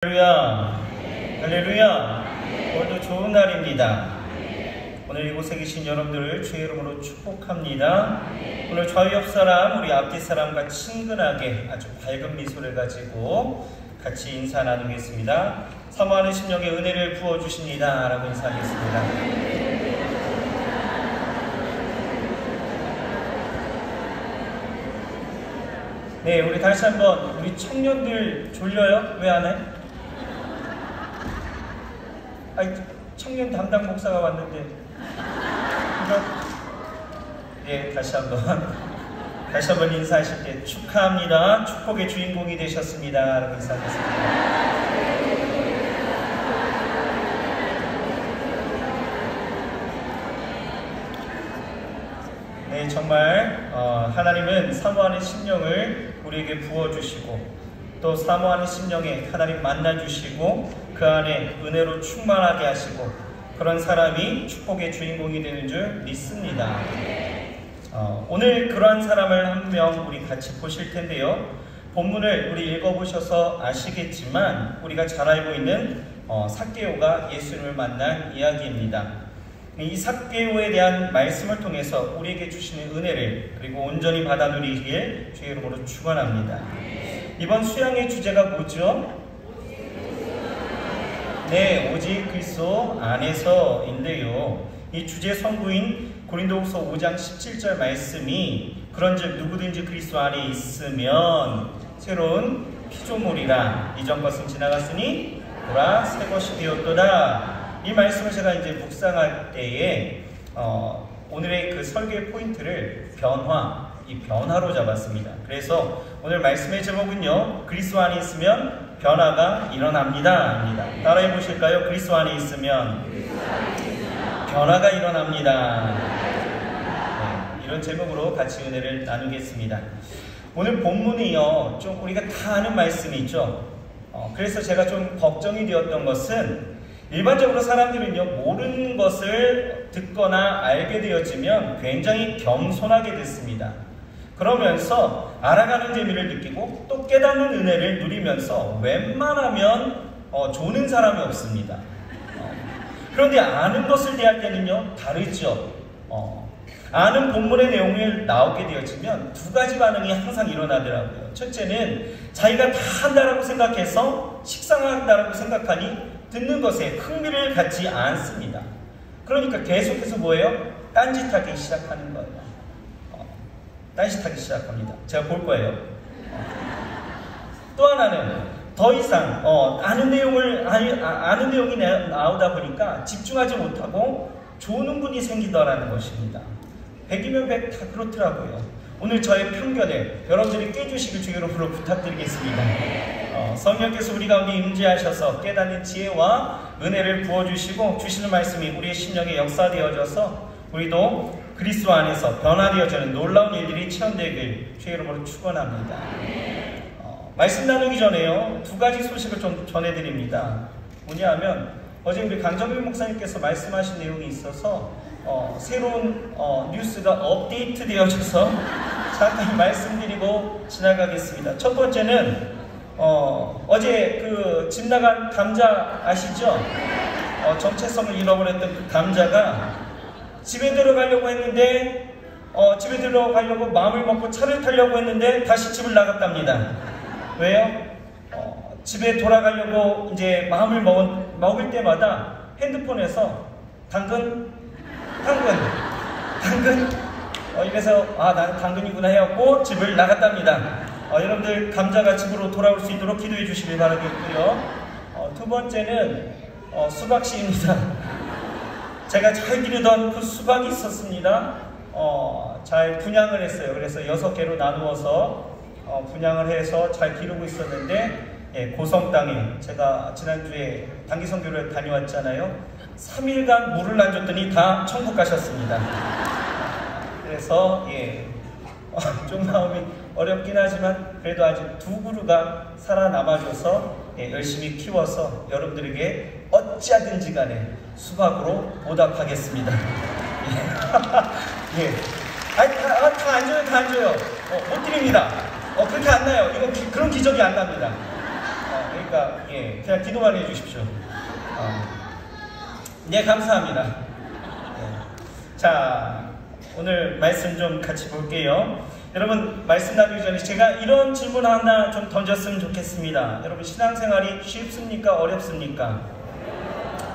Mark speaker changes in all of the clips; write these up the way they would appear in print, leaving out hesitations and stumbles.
Speaker 1: 할렐루야, 할렐루야. 오늘도 좋은 날입니다. 오늘 이곳에 계신 여러분들을 주의 이름으로 축복합니다. 오늘 좌우 옆 사람, 우리 앞뒤 사람과 친근하게 아주 밝은 미소를 가지고 같이 인사 나누겠습니다. 사모하는 심령에 은혜를 부어주십니다 라고 인사하겠습니다. 네, 우리 다시 한번 우리 청년들 졸려요? 왜 안 해? 아니, 청년 담당 목사가 왔는데 네, 다시 한번 인사하실 때 축하합니다. 축복의 주인공이 되셨습니다 라고 인사하겠습니다. 네, 정말 하나님은 사모하는 심령을 우리에게 부어주시고 또 사모하는 심령에 하나님 만나주시고 그 안에 은혜로 충만하게 하시고 그런 사람이 축복의 주인공이 되는 줄 믿습니다. 오늘 그러한 사람을 한 명 우리 같이 보실 텐데요. 본문을 우리 읽어보셔서 아시겠지만 우리가 잘 알고 있는 삭개오가 예수님을 만난 이야기입니다. 이 삭개오에 대한 말씀을 통해서 우리에게 주시는 은혜를 그리고 온전히 받아 누리길 주의 이름으로 축원합니다. 이번 수양의 주제가 뭐죠? 네, 오직 그리스도 안에서인데요. 이 주제 선구인 고린도후서 5장 17절 말씀이 그런즉 누구든지 그리스도 안에 있으면 새로운 피조물이라 이전 것은 지나갔으니 보라 새 것이 되었도다. 이 말씀을 제가 이제 묵상할 때에 오늘의 그 설교의 포인트를 이 변화로 잡았습니다. 그래서 오늘 말씀의 제목은요, 그리스도 안에 있으면 변화가 일어납니다. 따라해 보실까요? 그리스도 안에 있으면 변화가 일어납니다. 네, 이런 제목으로 같이 은혜를 나누겠습니다. 오늘 본문이요, 좀 우리가 다 아는 말씀이죠. 그래서 제가 좀 걱정이 되었던 것은 일반적으로 사람들은요, 모르는 것을 듣거나 알게 되어지면 굉장히 겸손하게 됐습니다. 그러면서 알아가는 재미를 느끼고 또 깨닫는 은혜를 누리면서 웬만하면 조는 사람이 없습니다. 그런데 아는 것을 대할 때는요, 다르죠. 아는 본문의 내용을 나오게 되어지면 두 가지 반응이 항상 일어나더라고요. 첫째는 자기가 다 한다라고 생각해서 식상한다라고 생각하니 듣는 것에 흥미를 갖지 않습니다. 그러니까 계속해서 뭐예요? 딴짓하기 시작하는 거예요. 딴짓하기 시작합니다. 제가 볼 거예요. 또 하나는 더 이상 아는 내용이 나오다 보니까 집중하지 못하고 조는 분이 생기더라는 것입니다. 100이면 100 다 그렇더라고요. 오늘 저의 편견을 여러분들이 깨주시길 주의 이름으로 부탁드리겠습니다. 성령께서 우리 가운데 임재하셔서 깨닫는 지혜와 은혜를 부어주시고 주시는 말씀이 우리의 심령에 역사되어져서 우리도 그리스도 안에서 변화되어지는 놀라운 일들이 체험되길 주의 이름으로 축원합니다. 말씀 나누기 전에요, 두 가지 소식을 좀 전해드립니다. 뭐냐 하면 어제 우리 강정민 목사님께서 말씀하신 내용이 있어서 새로운 뉴스가 업데이트 되어져서 잠깐 말씀드리고 지나가겠습니다. 첫 번째는 어제 그 집 나간 감자 아시죠? 정체성을 잃어버렸던 그 감자가 집에 들어가려고 했는데 집에 들어가려고 마음을 먹고 차를 타려고 했는데 다시 집을 나갔답니다. 왜요? 집에 돌아가려고 이제 마음을 먹을 때마다 핸드폰에서 당근 이래서 나는 당근이구나 해갖고 집을 나갔답니다. 여러분들 감자가 집으로 돌아올 수 있도록 기도해 주시길 바라겠고요. 두 번째는 수박씨입니다. 제가 잘 기르던 그 수박이 있었습니다. 잘 분양을 했어요. 그래서 6개로 나누어서 분양을 해서 잘 기르고 있었는데 고성 땅에 제가 지난주에 단기 선교를 다녀왔잖아요. 3일간 물을 안 줬더니 다 천국 가셨습니다. 그래서 좀 마음이 어렵긴 하지만 그래도 아직 두 그루가 살아남아줘서 열심히 키워서 여러분들에게 어찌하든지 간에 수박으로 보답하겠습니다. 다 안 줘요. 못 드립니다. 그렇게 안 나요. 이건 그런 기적이 안 납니다. 그러니까 예, 그냥 기도만 해주십시오. 네, 감사합니다. 네. 자, 오늘 말씀 좀 같이 볼게요. 여러분, 말씀 나누기 전에 제가 이런 질문 하나 좀 던졌으면 좋겠습니다. 여러분, 신앙생활이 쉽습니까? 어렵습니까?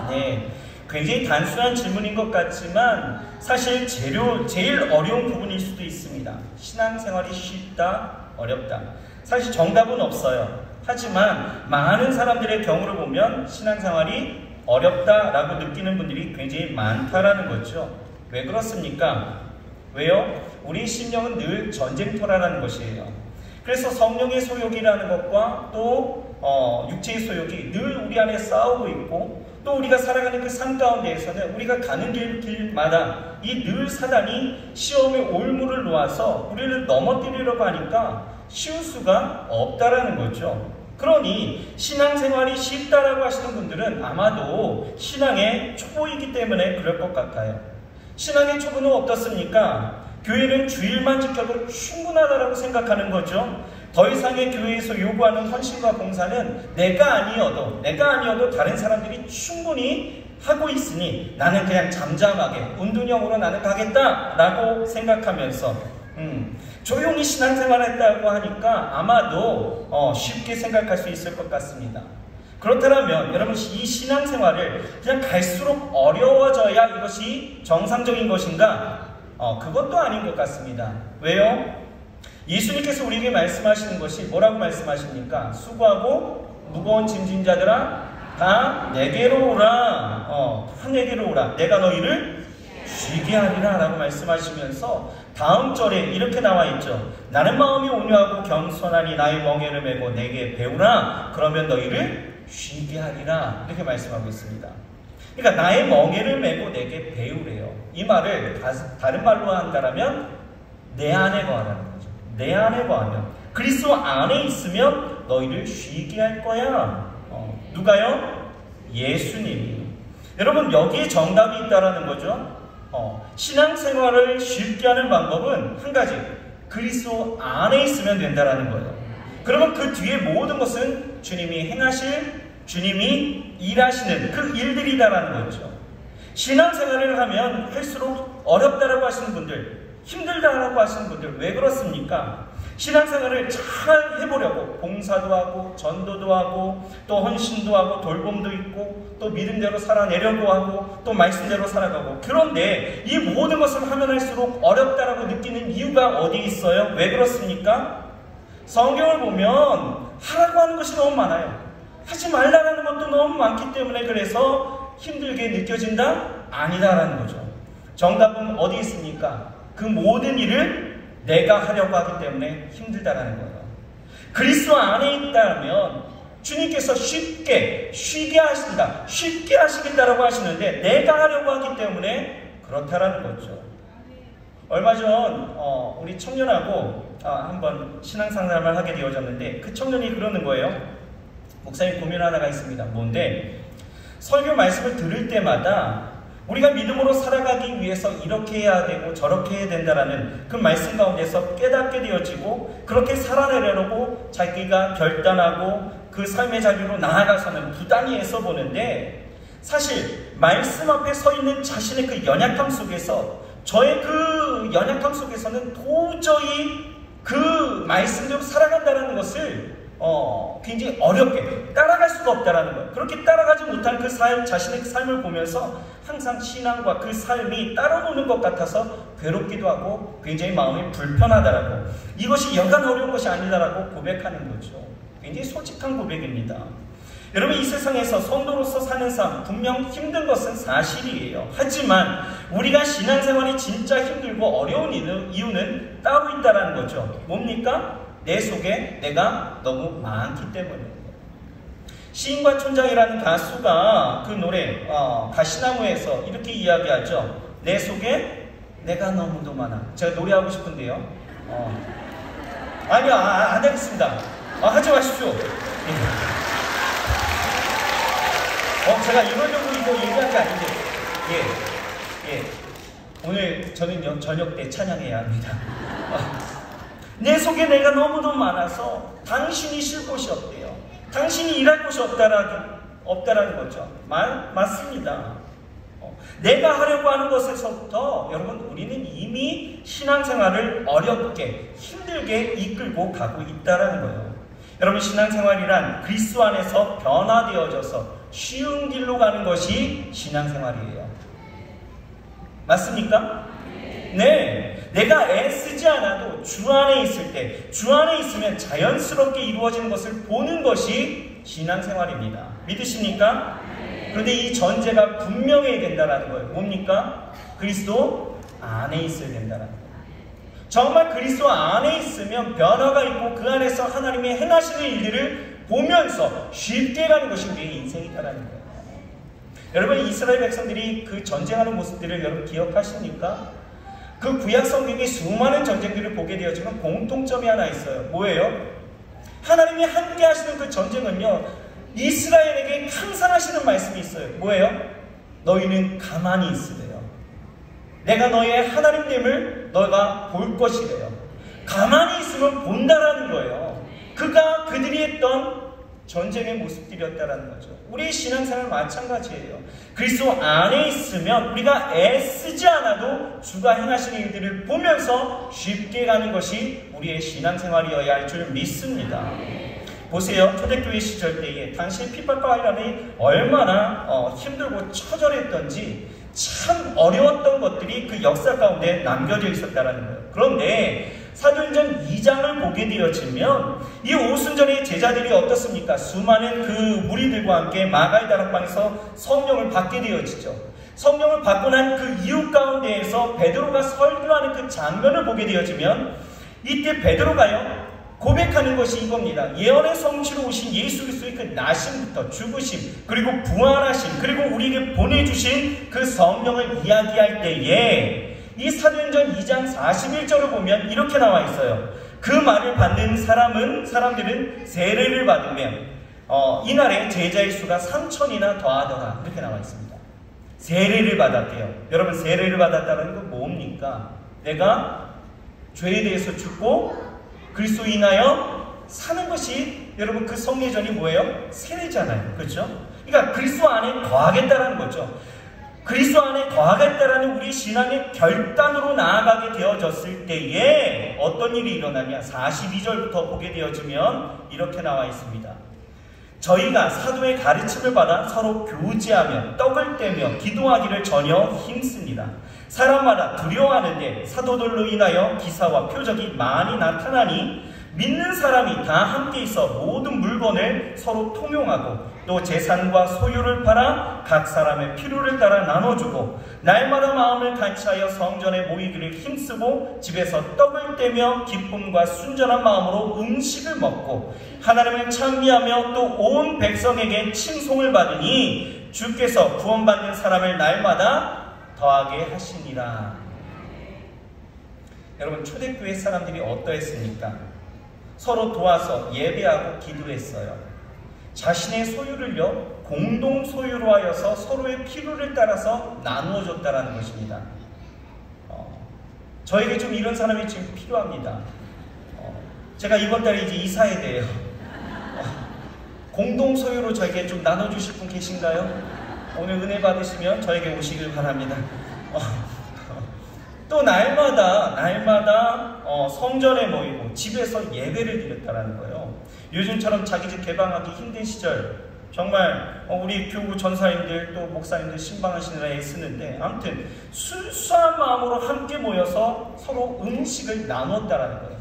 Speaker 1: 네, 굉장히 단순한 질문인 것 같지만 사실 제일 어려운 부분일 수도 있습니다. 신앙생활이 쉽다, 어렵다. 사실 정답은 없어요. 하지만 많은 사람들의 경우를 보면 신앙생활이 어렵다라고 느끼는 분들이 굉장히 많다라는 거죠. 왜 그렇습니까? 왜요? 우리 심령은 늘 전쟁터라는 것이에요. 그래서 성령의 소욕이라는 것과 또 육체의 소욕이 늘 우리 안에 싸우고 있고, 또 우리가 살아가는 그 삶 가운데에서는 우리가 가는 길마다 이 늘 사단이 시험의 올무를 놓아서 우리를 넘어뜨리려고 하니까 쉬울 수가 없다라는 거죠. 그러니 신앙생활이 쉽다라고 하시는 분들은 아마도 신앙의 초보이기 때문에 그럴 것 같아요. 신앙의 초보는 어떻습니까? 교회는 주일만 지켜도 충분하다라고 생각하는 거죠. 더 이상의 교회에서 요구하는 헌신과 봉사는 내가 아니어도 다른 사람들이 충분히 하고 있으니 나는 그냥 잠잠하게 운동형으로 나는 가겠다라고 생각하면서 조용히 신앙생활을 했다고 하니까 아마도 쉽게 생각할 수 있을 것 같습니다. 그렇다면 여러분, 이 신앙생활을 그냥 갈수록 어려워져야 이것이 정상적인 것인가? 그것도 아닌 것 같습니다. 왜요? 예수님께서 우리에게 말씀하시는 것이 뭐라고 말씀하십니까? 수고하고 무거운 짐진 자들아 다 내게로 오라. 다 내게로 오라. 내가 너희를 쉬게 하리라 라고 말씀하시면서 다음 절에 이렇게 나와 있죠. 나는 마음이 온유하고 겸손하니 나의 멍에를 메고 내게 배우라. 그러면 너희를 쉬게 하리라. 이렇게 말씀하고 있습니다. 그러니까 나의 멍에를 메고 내게 배우래요. 이 말을 다른 말로 한다면 내 안에 거하라는 거죠. 내 안에 거하면, 그리스도 안에 있으면 너희를 쉬게 할 거야. 누가요? 예수님이. 여러분, 여기에 정답이 있다라는 거죠. 신앙생활을 쉽게 하는 방법은 한 가지, 그리스도 안에 있으면 된다라는 거예요. 그러면 그 뒤에 모든 것은 주님이 행하실, 주님이 일하시는 그 일들이다라는 거죠. 신앙생활을 하면 할수록 어렵다라고 하시는 분들, 힘들다라고 하시는 분들, 왜 그렇습니까? 신앙생활을 잘 해보려고 봉사도 하고 전도도 하고 또 헌신도 하고 돌봄도 있고 또 믿음대로 살아내려고 하고 또 말씀대로 살아가고, 그런데 이 모든 것을 하면 할수록 어렵다라고 느끼는 이유가 어디에 있어요? 왜 그렇습니까? 성경을 보면 하라고 하는 것이 너무 많아요. 하지 말라는 것도 너무 많기 때문에 그래서 힘들게 느껴진다? 아니다라는 거죠. 정답은 어디 있습니까? 그 모든 일을 내가 하려고 하기 때문에 힘들다라는 거예요. 그리스도 안에 있다면 주님께서 쉽게 쉬게 하신다, 쉽게 하시겠다라고 하시는데 내가 하려고 하기 때문에 그렇다라는 거죠. 얼마 전 우리 청년하고 한번 신앙상담을 하게 되어졌는데 그 청년이 그러는 거예요. 목사님, 고민 하나가 있습니다. 뭔데? 설교 말씀을 들을 때마다 우리가 믿음으로 살아가기 위해서 이렇게 해야 되고 저렇게 해야 된다라는 그 말씀 가운데서 깨닫게 되어지고 그렇게 살아내려고 자기가 결단하고 그 삶의 자리로 나아가서는 부단히 애써 보는데, 사실 말씀 앞에 서 있는 자신의 그 연약함 속에서, 저의 그 연약함 속에서는 도저히 그 말씀대로 살아간다는 것을 굉장히 어렵게 따라갈 수가 없다라는 거예요. 그렇게 따라가지 못한 그 삶, 자신의 그 삶을 보면서 항상 신앙과 그 삶이 따라오는 것 같아서 괴롭기도 하고 굉장히 마음이 불편하다라고, 이것이 여간 어려운 것이 아니다라고 고백하는 거죠. 굉장히 솔직한 고백입니다. 여러분, 이 세상에서 성도로서 사는 삶 분명 힘든 것은 사실이에요. 하지만 우리가 신앙생활이 진짜 힘들고 어려운 이유는 따로 있다는 거죠. 뭡니까? 내 속에 내가 너무 많기 때문에. 시인과 촌장이라는 가수가 그 노래 가시나무에서 이렇게 이야기하죠. 내 속에 내가 너무도 많아. 제가 노래하고 싶은데요. 아니요, 안 하겠습니다. 하지 마십시오. 제가 이러려고 이거 얘기한 게 아닌데, 오늘 저는 저녁 때 찬양해야 합니다. 내 속에 내가 너무도 많아서 당신이 쉴 곳이 없대요. 당신이 일할 곳이 없다라는 거죠. 맞습니다. 내가 하려고 하는 것에서부터 여러분 우리는 이미 신앙생활을 어렵게 힘들게 이끌고 가고 있다라는 거예요. 여러분 신앙생활이란 그리스도 안에서 변화되어져서 쉬운 길로 가는 것이 신앙생활이에요. 맞습니까? 네. 내가 애쓰지 않아도 주 안에 있을 때, 주 안에 있으면 자연스럽게 이루어지는 것을 보는 것이 신앙생활입니다. 믿으십니까? 그런데 이 전제가 분명해야 된다는 거예요. 뭡니까? 그리스도 안에 있어야 된다는 거예요. 정말 그리스도 안에 있으면 변화가 있고 그 안에서 하나님의 행하시는 일들을 보면서 쉽게 가는 것이 우리의 인생이다라는 거예요. 여러분 이스라엘 백성들이 그 전쟁하는 모습들을 여러분 기억하십니까? 그 구약 성경의 수많은 전쟁들을 보게 되었지만 공통점이 하나 있어요. 뭐예요? 하나님이 함께 하시는 그 전쟁은요, 이스라엘에게 항상 하시는 말씀이 있어요. 뭐예요? 너희는 가만히 있으래요. 내가 너의 하나님됨을 너가 볼 것이래요. 가만히 있으면 본다라는 거예요. 그가 그들이 했던 전쟁의 모습들이었다라는 거죠. 우리의 신앙생활 마찬가지예요. 그리스도 안에 있으면 우리가 애쓰지 않아도 주가 행하시는 일들을 보면서 쉽게 가는 것이 우리의 신앙생활이어야 할 줄 믿습니다. 보세요. 초대교회 시절 때에 당시의 핍박과 환란이 얼마나 힘들고 처절했던지 참 어려웠던 것들이 그 역사 가운데 남겨져 있었다는 거예요. 그런데 사도행전 2장을 보게 되어지면 이 오순절의 제자들이 어떻습니까? 수많은 그 무리들과 함께 마가의 다락방에서 성령을 받게 되어지죠. 성령을 받고 난 그 이유 가운데에서 베드로가 설교하는 그 장면을 보게 되어지면 이때 베드로가요 고백하는 것이 이겁니다. 예언의 성취로 오신 예수 그리스도의 그 나심부터 죽으심 그리고 부활하심 그리고 우리에게 보내주신 그 성령을 이야기할 때에 이 사도행전 2장 41절을 보면 이렇게 나와 있어요. 그 말을 받는 사람들은 세례를 받으면 이날에 제자의 수가 3,000이나 더하더라. 이렇게 나와 있습니다. 세례를 받았대요. 여러분 세례를 받았다는 건 뭡니까? 내가 죄에 대해서 죽고 그리스도 인하여 사는 것이 여러분 그 성례전이 뭐예요? 세례잖아요. 그렇죠? 그러니까 그리스도 안에 거하겠다라는 거죠. 그리스도 안에 거하겠다라는 우리 신앙의 결단으로 나아가게 되어졌을 때에 어떤 일이 일어나냐? 42절부터 보게 되어지면 이렇게 나와 있습니다. 저희가 사도의 가르침을 받아 서로 교제하며 떡을 떼며 기도하기를 전혀 힘씁니다. 사람마다 두려워하는데 사도들로 인하여 기사와 표적이 많이 나타나니 믿는 사람이 다 함께 있어 모든 물건을 서로 통용하고 또 재산과 소유를 팔아 각 사람의 필요를 따라 나눠주고 날마다 마음을 같이하여 성전에 모이기를 힘쓰고 집에서 떡을 떼며 기쁨과 순전한 마음으로 음식을 먹고 하나님을 찬미하며 또 온 백성에게 칭송을 받으니 주께서 구원받는 사람을 날마다 더하게 하시니라. 여러분 초대교회 사람들이 어떠했습니까? 서로 도와서 예배하고 기도했어요. 자신의 소유를요 공동 소유로 하여서 서로의 필요를 따라서 나누어 줬다라는 것입니다. 저에게 좀 이런 사람이 지금 필요합니다. 제가 이번 달에 이제 이사에 대해요. 공동 소유로 저에게 좀 나눠주실 분 계신가요? 오늘 은혜 받으시면 저에게 오시길 바랍니다. 또 날마다 성전에 모이고 집에서 예배를 드렸다라는 거예요. 요즘처럼 자기 집 개방하기 힘든 시절 정말 우리 교구 전사님들 또 목사님들 신방하시느라 애쓰는데 아무튼 순수한 마음으로 함께 모여서 서로 음식을 나눴다라는 거예요.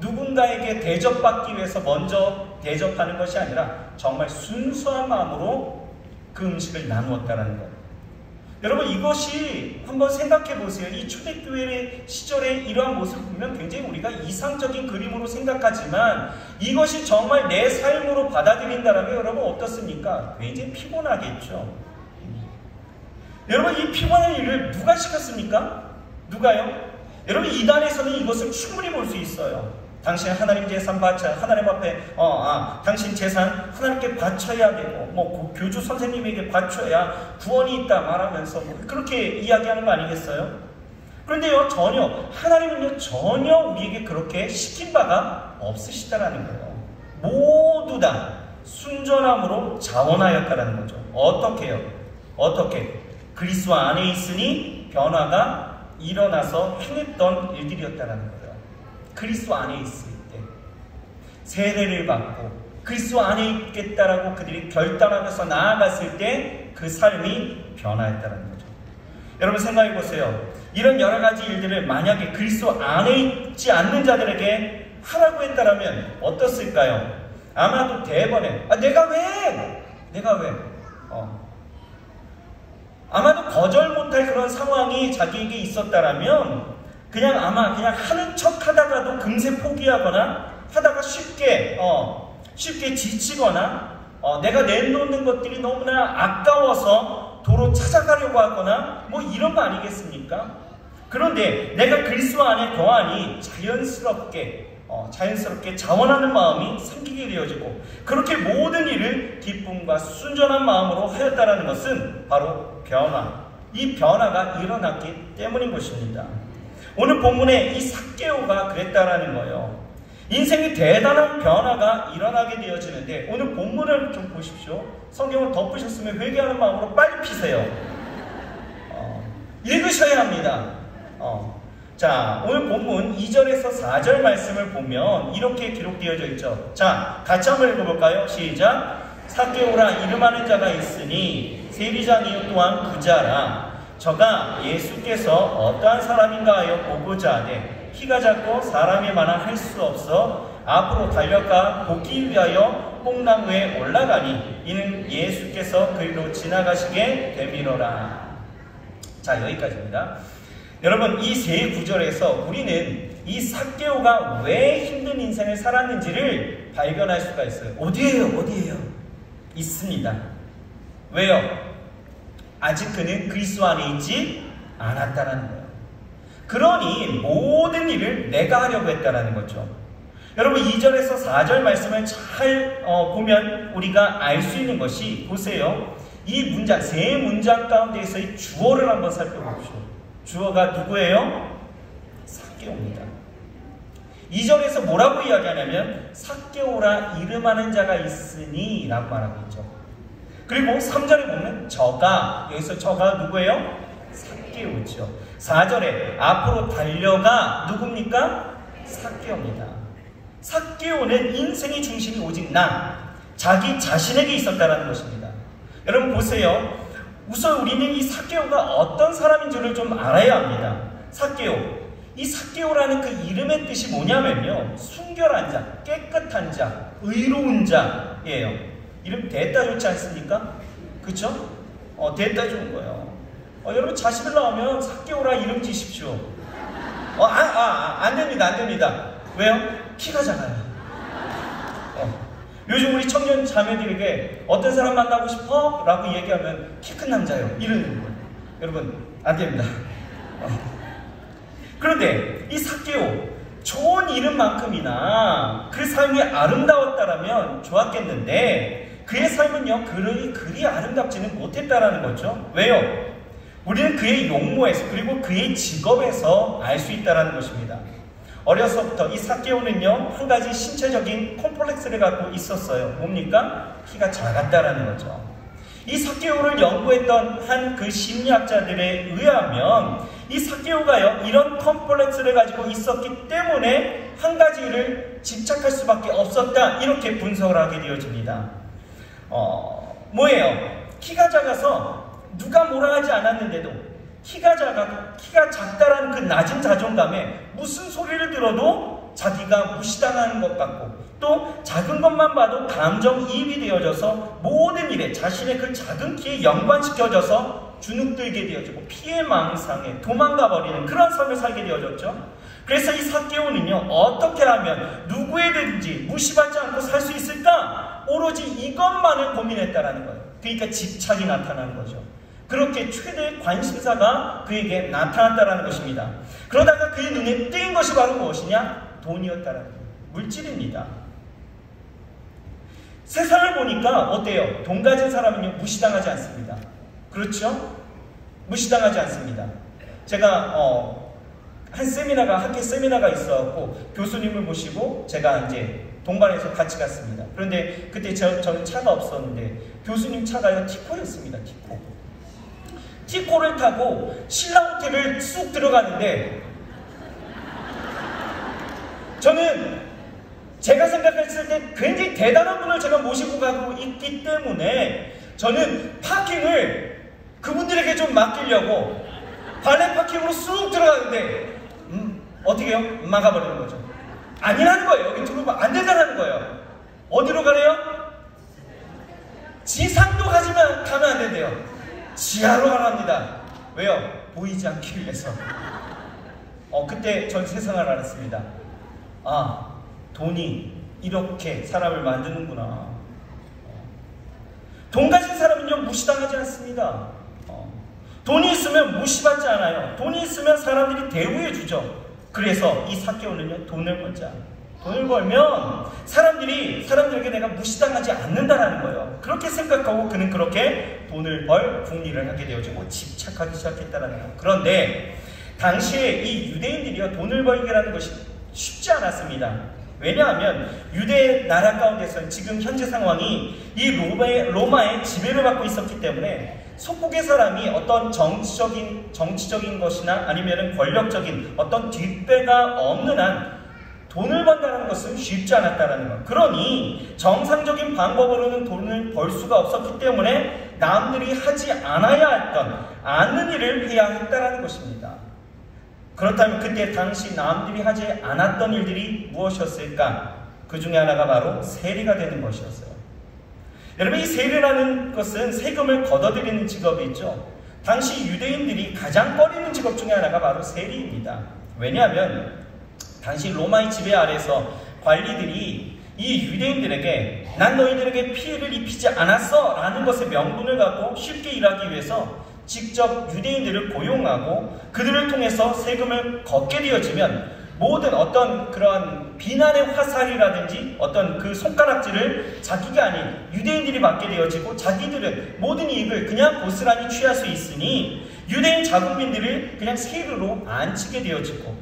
Speaker 1: 누군가에게 대접받기 위해서 먼저 대접하는 것이 아니라 정말 순수한 마음으로 그 음식을 나누었다라는 거예요. 여러분 이것이 한번 생각해 보세요. 이 초대교회 시절의 이러한 모습을 보면 굉장히 우리가 이상적인 그림으로 생각하지만 이것이 정말 내 삶으로 받아들인다면 여러분 어떻습니까? 굉장히 피곤하겠죠. 여러분 이 피곤한 일을 누가 시켰습니까? 누가요? 여러분 이단에서는 이것을 충분히 볼 수 있어요. 당신 하나님 재산 바쳐야 하나님 앞에 당신 재산 하나님께 바쳐야 되고 교주 선생님에게 바쳐야 구원이 있다 말하면서 그렇게 이야기하는 거 아니겠어요? 그런데요 하나님은요 전혀 우리에게 그렇게 시킨 바가 없으시다라는 거예요. 모두 다 순전함으로 자원하였다라는 거죠. 어떻게요? 어떻게? 그리스도 안에 있으니 변화가 일어나서 행했던 일들이었다라는 거예요. 그리스도 안에 있을 때 세례를 받고 그리스도 안에 있겠다라고 그들이 결단하면서 나아갔을 때 그 삶이 변화했다는 거죠. 여러분 생각해 보세요. 이런 여러 가지 일들을 만약에 그리스도 안에 있지 않는 자들에게 하라고 했다라면 어떻을까요? 아마도 대번에 내가 왜? 아마도 거절 못할 그런 상황이 자기에게 있었다라면 그냥 하는 척 하다가도 금세 포기하거나 하다가 쉽게 지치거나 내가 내놓는 것들이 너무나 아까워서 도로 찾아가려고 하거나 뭐 이런 거 아니겠습니까? 그런데 내가 그리스도 안에 거하니 자연스럽게 자원하는 마음이 생기게 되어지고 그렇게 모든 일을 기쁨과 순전한 마음으로 하였다라는 것은 바로 이 변화가 일어났기 때문인 것입니다. 오늘 본문에 이 삭개오가 그랬다라는 거예요. 인생이 대단한 변화가 일어나게 되어지는데 오늘 본문을 좀 보십시오. 성경을 덮으셨으면 회개하는 마음으로 빨리 피세요. 읽으셔야 합니다. 자, 오늘 본문 2절에서 4절 말씀을 보면 이렇게 기록되어져 있죠. 자, 같이 한번 읽어볼까요? 시작. 삭개오라 이름하는 자가 있으니 세리장이요 또한 부자라. 저가 예수께서 어떠한 사람인가 하여 보고자 하되 키가 작고 사람이 많아 할 수 없어 앞으로 달려가 보기 위하여 뽕나무에 올라가니 이는 예수께서 그리로 지나가시게 되미로라. 자, 여기까지입니다. 여러분 이 세 구절에서 우리는 이 삭개오가 왜 힘든 인생을 살았는지를 발견할 수가 있어요. 어디에요? 있습니다. 왜요? 아직 그는 그리스도 안에 있지 않았다는 거예요. 그러니 모든 일을 내가 하려고 했다는 거죠. 여러분 2절에서 4절 말씀을 잘 보면 우리가 알 수 있는 것이 보세요. 이 문장, 세 문장 가운데에서의 주어를 한번 살펴보십시오. 주어가 누구예요? 삭개오입니다. 2절에서 뭐라고 이야기하냐면 삭개오라 이름하는 자가 있으니 라고 말하고 있죠. 그리고 3절에 보면 여기서 저가 누구예요? 삭개오죠. 4절에 앞으로 달려가 누굽니까? 삭개오입니다. 삭개오는 인생의 중심이 오직 자기 자신에게 있었다는 것입니다. 여러분 보세요. 우선 우리는 이 삭개오가 어떤 사람인 줄을 좀 알아야 합니다. 이 삭개오라는 그 이름의 뜻이 뭐냐면요, 순결한 자, 깨끗한 자, 의로운 자예요. 이름 대따 좋지 않습니까? 그쵸? 대따 좋은 거예요. 여러분 자식을 낳으면 삭개오라 이름 지십시오. 안 됩니다. 왜요? 키가 작아요. 요즘 우리 청년 자매들에게 어떤 사람 만나고 싶어? 라고 얘기하면 키 큰 남자요. 이러는 거예요. 여러분 안 됩니다. 그런데 이 삭개오 좋은 이름만큼이나 그 삶이 아름다웠다라면 좋았겠는데 그의 삶은요 그리 아름답지는 못했다라는 거죠. 왜요? 우리는 그의 용모에서 그리고 그의 직업에서 알 수 있다는 것입니다. 어려서부터 이 삭개오는요 한 가지 신체적인 콤플렉스를 갖고 있었어요. 뭡니까? 키가 작았다라는 거죠. 이 삭개오를 연구했던 한 그 심리학자들에 의하면 이 삭개오가요 이런 컴플렉스를 가지고 있었기 때문에 한 가지를 집착할 수밖에 없었다, 이렇게 분석을 하게 되어집니다. 뭐예요? 키가 작아서 누가 뭐라 하지 않았는데도 키가 작다라는 그 낮은 자존감에 무슨 소리를 들어도 자기가 무시당하는 것 같고, 또 작은 것만 봐도 감정이입이 되어져서 모든 일에 자신의 그 작은 키에 연관시켜져서 주눅들게 되어지고 피해망상에 도망가버리는 그런 삶을 살게 되어졌죠. 그래서 이 삭개오는요 어떻게 하면 누구에든지 무시받지 않고 살 수 있을까? 오로지 이것만을 고민했다라는 거예요. 그러니까 집착이 나타나는 거죠. 그렇게 최대의 관심사가 그에게 나타났다는 것입니다. 그러다가 그의 눈에 띈 것이 바로 무엇이냐? 돈이었다는 거예요. 물질입니다. 세상을 보니까 어때요? 돈 가진 사람은요 무시당하지 않습니다. 그렇죠? 무시당하지 않습니다. 제가 한 학회 세미나가 있어갖고 교수님을 모시고 제가 이제 동반해서 같이 갔습니다. 그런데 그때 저는 차가 없었는데 교수님 차가요 티코였습니다. 티코를 타고 신라 호텔을 쑥 들어가는데 저는 제가 생각했을 때 굉장히 대단한 분을 제가 모시고 가고 있기 때문에 저는 파킹을 그분들에게 좀 맡기려고 발레 파킹으로 쑥 들어가는데 어떻게 해요? 막아버리는 거죠. 아니라는 거예요. 여기 들어오면 안 된다는 거예요. 어디로 가래요? 지상도 가면 안 된대요. 지하로 가랍니다. 왜요? 보이지 않기 위해서. 그때 전 세상을 알았습니다. 아, 돈이 이렇게 사람을 만드는구나. 돈 가진 사람은요 무시당하지 않습니다. 돈이 있으면 무시받지 않아요. 돈이 있으면 사람들이 대우해주죠. 그래서 이 삭개오는요 돈을 벌자. 돈을 벌면 사람들에게 내가 무시당하지 않는다라는 거예요. 그렇게 생각하고 그는 그렇게 돈을 벌 궁리를 하게 되어지고 집착하기 시작했다라는 거예요. 그런데 당시에 이 유대인들이요 돈을 벌기라는 것이 쉽지 않았습니다. 왜냐하면 유대 나라 가운데서는 지금 현재 상황이 이 로마의 지배를 받고 있었기 때문에 속국의 사람이 어떤 정치적인 것이나 아니면 권력적인 어떤 뒷배가 없는 한 돈을 번다는 것은 쉽지 않았다는 것. 그러니 정상적인 방법으로는 돈을 벌 수가 없었기 때문에 남들이 하지 않는 일을 해야 했다는 것입니다. 그렇다면 그때 당시 남들이 하지 않았던 일들이 무엇이었을까? 그 중에 하나가 바로 세리가 되는 것이었어요. 여러분, 이 세리라는 것은 세금을 걷어들이는 직업이 있죠. 당시 유대인들이 가장 꺼리는 직업 중에 하나가 바로 세리입니다. 왜냐하면 당시 로마의 지배 아래에서 관리들이 이 유대인들에게 난 너희들에게 피해를 입히지 않았어 라는 것에 명분을 갖고 쉽게 일하기 위해서 직접 유대인들을 고용하고 그들을 통해서 세금을 걷게 되어지면 모든 어떤 그런 비난의 화살이라든지 어떤 그 손가락질을 자기가 아닌 유대인들이 받게 되어지고 자기들은 모든 이익을 그냥 고스란히 취할 수 있으니 유대인 자국민들을 그냥 세리로 앉히게 되어지고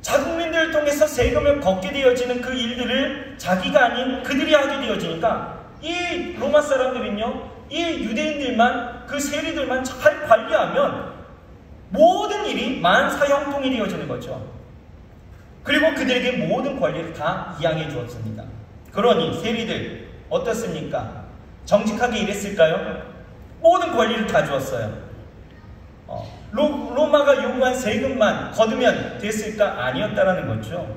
Speaker 1: 자국민들을 통해서 세금을 걷게 되어지는 그 일들을 자기가 아닌 그들이 하게 되어지니까 이 로마 사람들은요 이 유대인들만 그 세리들만 잘 관리하면 모든 일이 만사형통이 되어지는 거죠. 그리고 그들에게 모든 권리를 다 이양해 주었습니다. 그러니 세리들 어떻습니까? 정직하게 일했을까요? 모든 권리를 다 주었어요. 로마가 요구한 세금만 거두면 됐을까? 아니었다라는 거죠.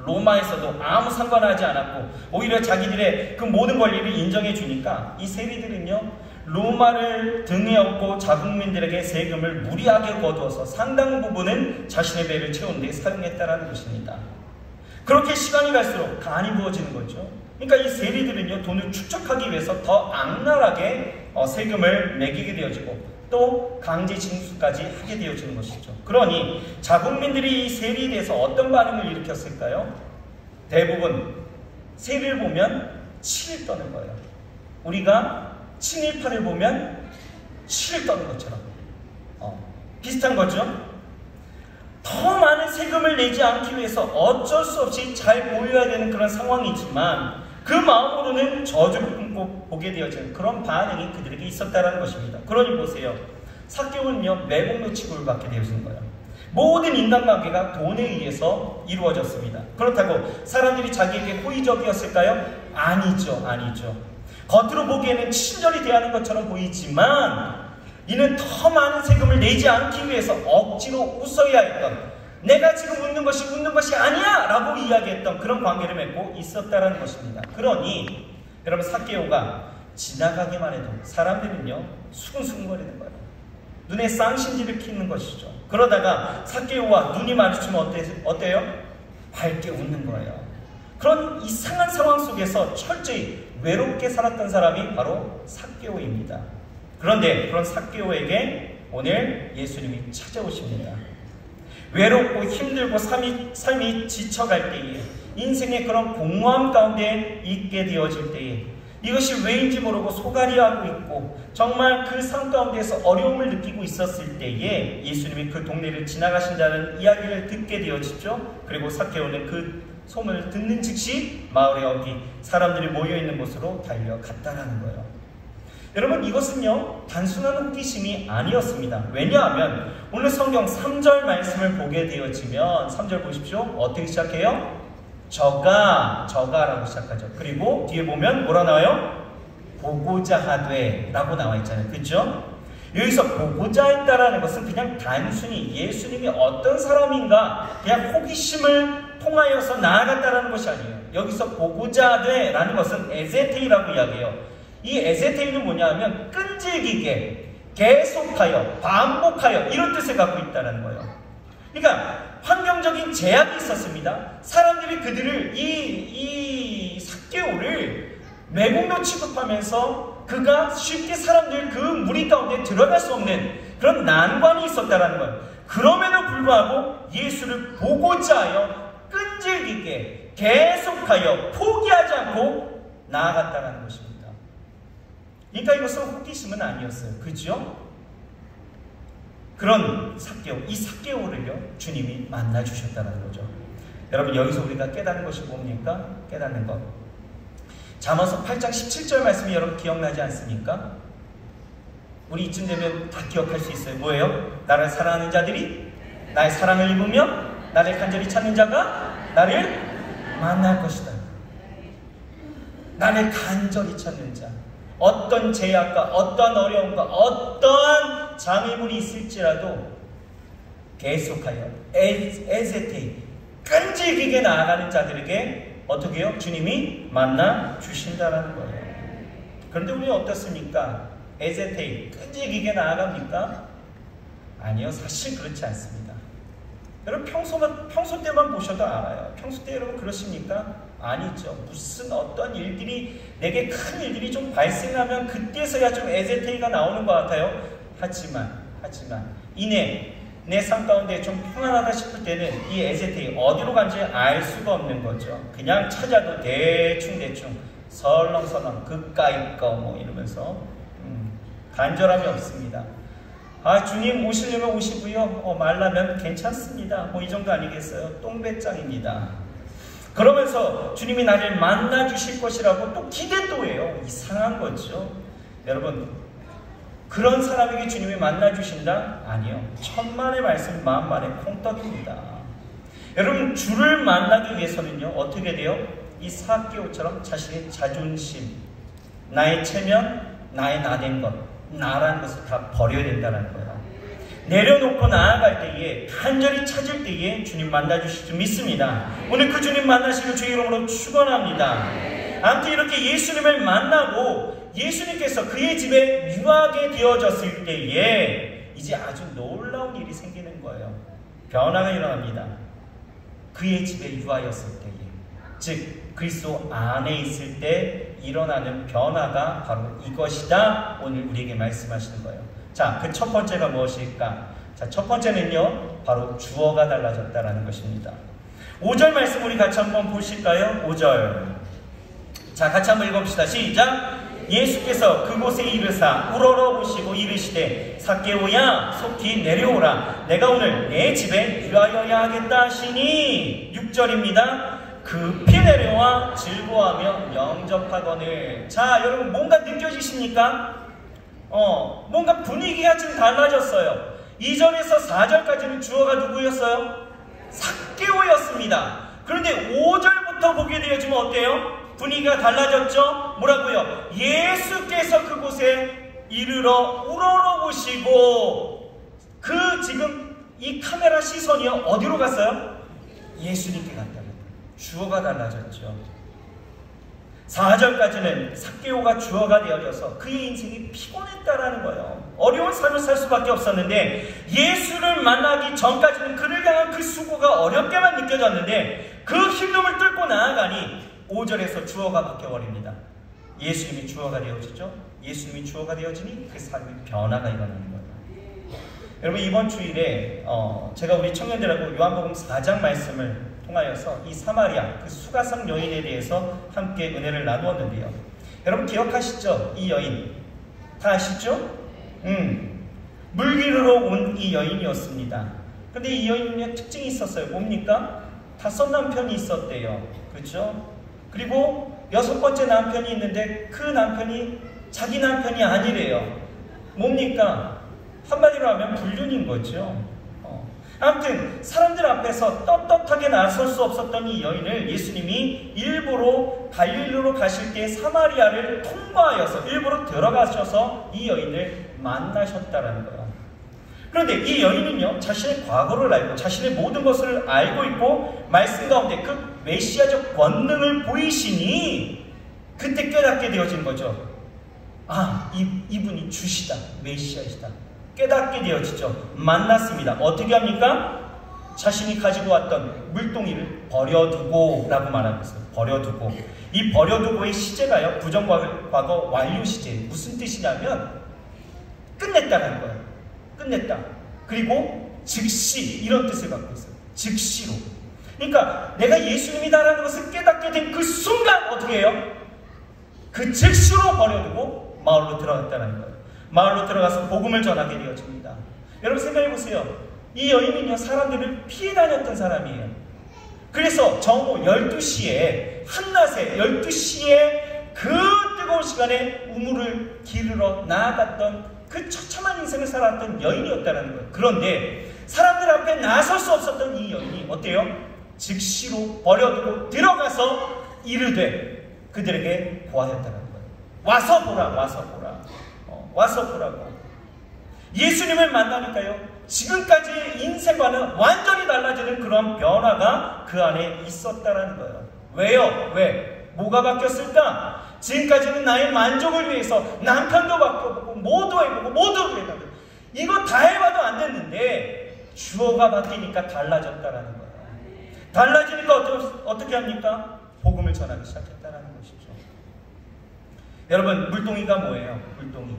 Speaker 1: 로마에서도 아무 상관하지 않았고 오히려 자기들의 그 모든 권리를 인정해 주니까 이 세리들은요 로마를 등에 업고 자국민들에게 세금을 무리하게 거두어서 상당 부분은 자신의 배를 채우는 데 사용했다라는 것입니다. 그렇게 시간이 갈수록 간이 부어지는 거죠. 그러니까 이 세리들은요 돈을 축적하기 위해서 더 악랄하게 세금을 매기게 되어지고 또 강제 징수까지 하게 되어지는 것이죠. 그러니 자국민들이 이 세리에 대해서 어떤 반응을 일으켰을까요? 대부분 세리를 보면 치를 떠는 거예요. 우리가 친일파를 보면 치를 떠는 것처럼 비슷한 거죠. 더 많은 세금을 내지 않기 위해서 어쩔 수 없이 잘 보여야 되는 그런 상황이지만 그 마음으로는 저주를 품고 보게 되어지는 그런 반응이 그들에게 있었다는 것입니다. 그러니 보세요. 삭개오는요 매복노 취급을 받게 되어지는 거예요. 모든 인간관계가 돈에 의해서 이루어졌습니다. 그렇다고 사람들이 자기에게 호의적이었을까요? 아니죠. 겉으로 보기에는 친절히 대하는 것처럼 보이지만 이는 더 많은 세금을 내지 않기 위해서 억지로 웃어야 했던 내가 지금 웃는 것이 아니야 라고 이야기했던 그런 관계를 맺고 있었다는 것입니다. 그러니 여러분 삭개오가 지나가기만 해도 사람들은요 수근수근거리는 거예요. 눈에 쌍심지를 키는 것이죠. 그러다가 삭개오와 눈이 마주치면 어때요? 밝게 웃는 거예요. 그런 이상한 상황 속에서 철저히 외롭게 살았던 사람이 바로 삭개오입니다. 그런데 그런 삭개오에게 오늘 예수님이 찾아오십니다. 외롭고 힘들고 삶이 지쳐갈 때에 인생의 그런 공허함 가운데 있게 되어질 때에 이것이 왜인지 모르고 소갈이하고 있고 정말 그 삶 가운데서 어려움을 느끼고 있었을 때에 예수님이 그 동네를 지나가신다는 이야기를 듣게 되어지죠. 그리고 삭개오는 그 소문을 듣는 즉시 마을의 어귀 사람들이 모여있는 곳으로 달려갔다라는 거예요. 여러분, 이것은요 단순한 호기심이 아니었습니다. 왜냐하면 오늘 성경 3절 말씀을 보게 되어지면 3절 보십시오. 어떻게 시작해요? 저가라고 시작하죠. 그리고 뒤에 보면 뭐라 나와요? 보고자 하되 라고 나와 있잖아요. 그렇죠? 여기서 보고자 했다라는 것은 그냥 단순히 예수님이 어떤 사람인가 그냥 호기심을 통하여서 나아갔다라는 것이 아니에요. 여기서 보고자 하되 라는 것은 에제테이라고 이야기해요. 이 에제테이는 뭐냐면 끈질기게 계속하여 반복하여 이런 뜻을 갖고 있다는 거예요. 그러니까 환경적인 제약이 있었습니다. 사람들이 그들을 이 삭개오를 매국노 취급하면서 그가 쉽게 사람들 그 무리 가운데 들어갈 수 없는 그런 난관이 있었다는 거예요. 그럼에도 불구하고 예수를 보고자 하여 끈질기게 계속하여 포기하지 않고 나아갔다는 것입니다. 그러니까 이것은 호기심은 아니었어요. 그죠? 그런 삭개오, 이 삭개오를요 주님이 만나주셨다는 거죠. 여러분, 여기서 우리가 깨닫는 것이 뭡니까? 깨닫는 것, 잠언서 8장 17절 말씀이 여러분 기억나지 않습니까? 우리 이쯤 되면 다 기억할 수 있어요. 뭐예요? 나를 사랑하는 자들이 나의 사랑을 입으며 나를 간절히 찾는 자가 나를 만날 것이다. 나를 간절히 찾는 자, 어떤 제약과 어떤 어려움과 어떠한 장애물이 있을지라도 계속하여 에제테이 끈질기게 나아가는 자들에게 어떻게 해요? 주님이 만나 주신다라는 거예요. 그런데 우리 어떻습니까? 에제테이 끈질기게 나아갑니까? 아니요, 사실 그렇지 않습니다. 여러분, 평소 때만 보셔도 알아요. 평소 때 여러분 그러십니까? 아니죠. 무슨 어떤 일들이, 내게 큰 일들이 좀 발생하면 그때서야 좀 에제테이가 나오는 것 같아요. 하지만 이내 내 삶 가운데 좀 평안하다 싶을 때는 이 에제테이 어디로 간지 알 수가 없는 거죠. 그냥 찾아도 대충 설렁설렁 그까이 거 뭐 이러면서 간절함이 없습니다. 아, 주님 오시려면 오시고요, 말라면 괜찮습니다, 뭐 이 정도 아니겠어요? 똥배짱입니다. 그러면서 주님이 나를 만나 주실 것이라고 또 기대도 해요. 이상한 거죠. 여러분, 그런 사람에게 주님이 만나 주신다? 아니요. 천만의 말씀 만만의 콩떡입니다. 여러분, 주를 만나기 위해서는요 어떻게 돼요? 이 삭개오처럼 자신의 자존심, 나의 체면, 나의 나된 것, 나라는 것을 다 버려야 된다는 거예요. 내려놓고 나아갈 때에, 간절히 찾을 때에 주님 만나주실 줄 믿습니다. 오늘 그 주님 만나시길 주의 이름으로 축원합니다. 아무튼 이렇게 예수님을 만나고 예수님께서 그의 집에 유하게 되어졌을 때에 이제 아주 놀라운 일이 생기는 거예요. 변화가 일어납니다. 그의 집에 유하였을 때에, 즉 그리스도 안에 있을 때 일어나는 변화가 바로 이것이다. 오늘 우리에게 말씀하시는 거예요. 자, 그 첫 번째가 무엇일까? 자, 첫 번째는요 바로 주어가 달라졌다라는 것입니다. 5절 말씀 우리 같이 한번 보실까요? 5절. 자, 같이 한번 읽어봅시다. 시작. 예수께서 그곳에 이르사 우러러보시고 이르시되 삭개오야 속히 내려오라. 내가 오늘 내 집에 유하여야 하겠다 하시니. 6절입니다. 급히 내려와 즐거워하며 영접하거늘. 자, 여러분 뭔가 느껴지십니까? 뭔가 분위기가 좀 달라졌어요. 2절에서 4절까지는 주어가 누구였어요? 삭개오였습니다. 그런데 5절부터 보게 되어지면 어때요? 분위기가 달라졌죠? 뭐라고요? 예수께서 그곳에 이르러 우러러보시고, 지금 이 카메라 시선이요 어디로 갔어요? 예수님께 갔다. 주어가 달라졌죠. 4절까지는 삭개오가 주어가 되어져서 그의 인생이 피곤했다라는 거예요. 어려운 삶을 살 수밖에 없었는데, 예수를 만나기 전까지는 그를 향한 그 수고가 어렵게만 느껴졌는데, 그 힘듦을 뚫고 나아가니 5절에서 주어가 바뀌어버립니다. 예수님이 주어가 되어지죠. 예수님이 주어가 되어지니 그 삶의 변화가 일어나는 거예요. 여러분, 이번 주일에 제가 우리 청년들하고 요한복음 4장 말씀을 통하여서 이 사마리아 그 수가성 여인에 대해서 함께 은혜를 나누었는데요. 여러분 기억하시죠? 이 여인 다 아시죠? 물 기르러 온 이 여인이었습니다. 근데 이 여인의 특징이 있었어요. 뭡니까? 5 남편이 있었대요. 그렇죠? 그리고 6번째 남편이 있는데 그 남편이 자기 남편이 아니래요. 뭡니까? 한마디로 하면 불륜인 거죠. 아무튼 사람들 앞에서 떳떳하게 나설 수 없었던 이 여인을 예수님이 일부러 갈릴리로 가실 때 사마리아를 통과하여서 일부러 들어가셔서 이 여인을 만나셨다는 거예요. 그런데 이 여인은요, 자신의 과거를 알고 자신의 모든 것을 알고 있고 말씀 가운데 그 메시아적 권능을 보이시니 그때 깨닫게 되어진 거죠. 아, 이분이 주시다, 메시아이시다. 깨닫게 되어지죠. 만났습니다. 어떻게 합니까? 자신이 가지고 왔던 물동이를 버려두고 라고 말하고 있어요. 버려두고. 이 버려두고의 시제가요, 부정과거 완료 시제. 무슨 뜻이냐면 끝냈다는 거예요. 끝냈다. 그리고 즉시, 이런 뜻을 갖고 있어요. 즉시로. 그러니까 내가 예수님이다라는 것을 깨닫게 된 그 순간 어떻게 해요? 그 즉시로 버려두고 마을로 들어갔다는 거예요. 마을로 들어가서 복음을 전하게 되어집니다. 여러분 생각해 보세요. 이 여인은요, 사람들을 피해 다녔던 사람이에요. 그래서 정오 12시에 한낮에 12시에 그 뜨거운 시간에 우물을 기르러 나아갔던 그 처참한 인생을 살았던 여인이었다는 거예요. 그런데 사람들 앞에 나설 수 없었던 이 여인이 어때요? 즉시로 버려두고 들어가서 이르되 그들에게 보하였다는 거예요. 와서 보라, 와서 보라. 와서 보라고. 예수님을 만나니까요, 지금까지의 인생과는 완전히 달라지는 그런 변화가 그 안에 있었다는 거예요. 왜요? 왜? 뭐가 바뀌었을까? 지금까지는 나의 만족을 위해서 남편도 바꿔보고 모두 해보고 모두 해보고 이거 다 해봐도 안 됐는데 주어가 바뀌니까 달라졌다라는 거예요. 달라지니까 어떻게 합니까? 복음을 전하기 시작했다는 것이죠. 여러분, 물동이가 뭐예요? 물동이.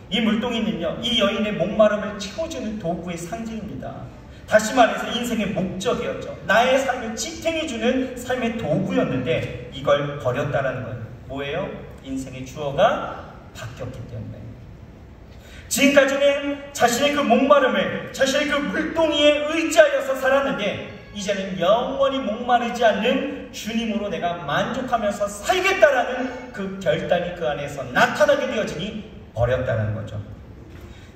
Speaker 1: 이 물동이는요, 이 여인의 목마름을 채워주는 도구의 상징입니다. 다시 말해서 인생의 목적이었죠. 나의 삶을 지탱해주는 삶의 도구였는데 이걸 버렸다는 거예요. 뭐예요? 인생의 주어가 바뀌었기 때문에. 지금까지는 자신의 그 목마름을 자신의 그 물동이에 의지하여서 살았는데 이제는 영원히 목마르지 않는 주님으로 내가 만족하면서 살겠다라는 그 결단이 그 안에서 나타나게 되어지니 버렸다는 거죠.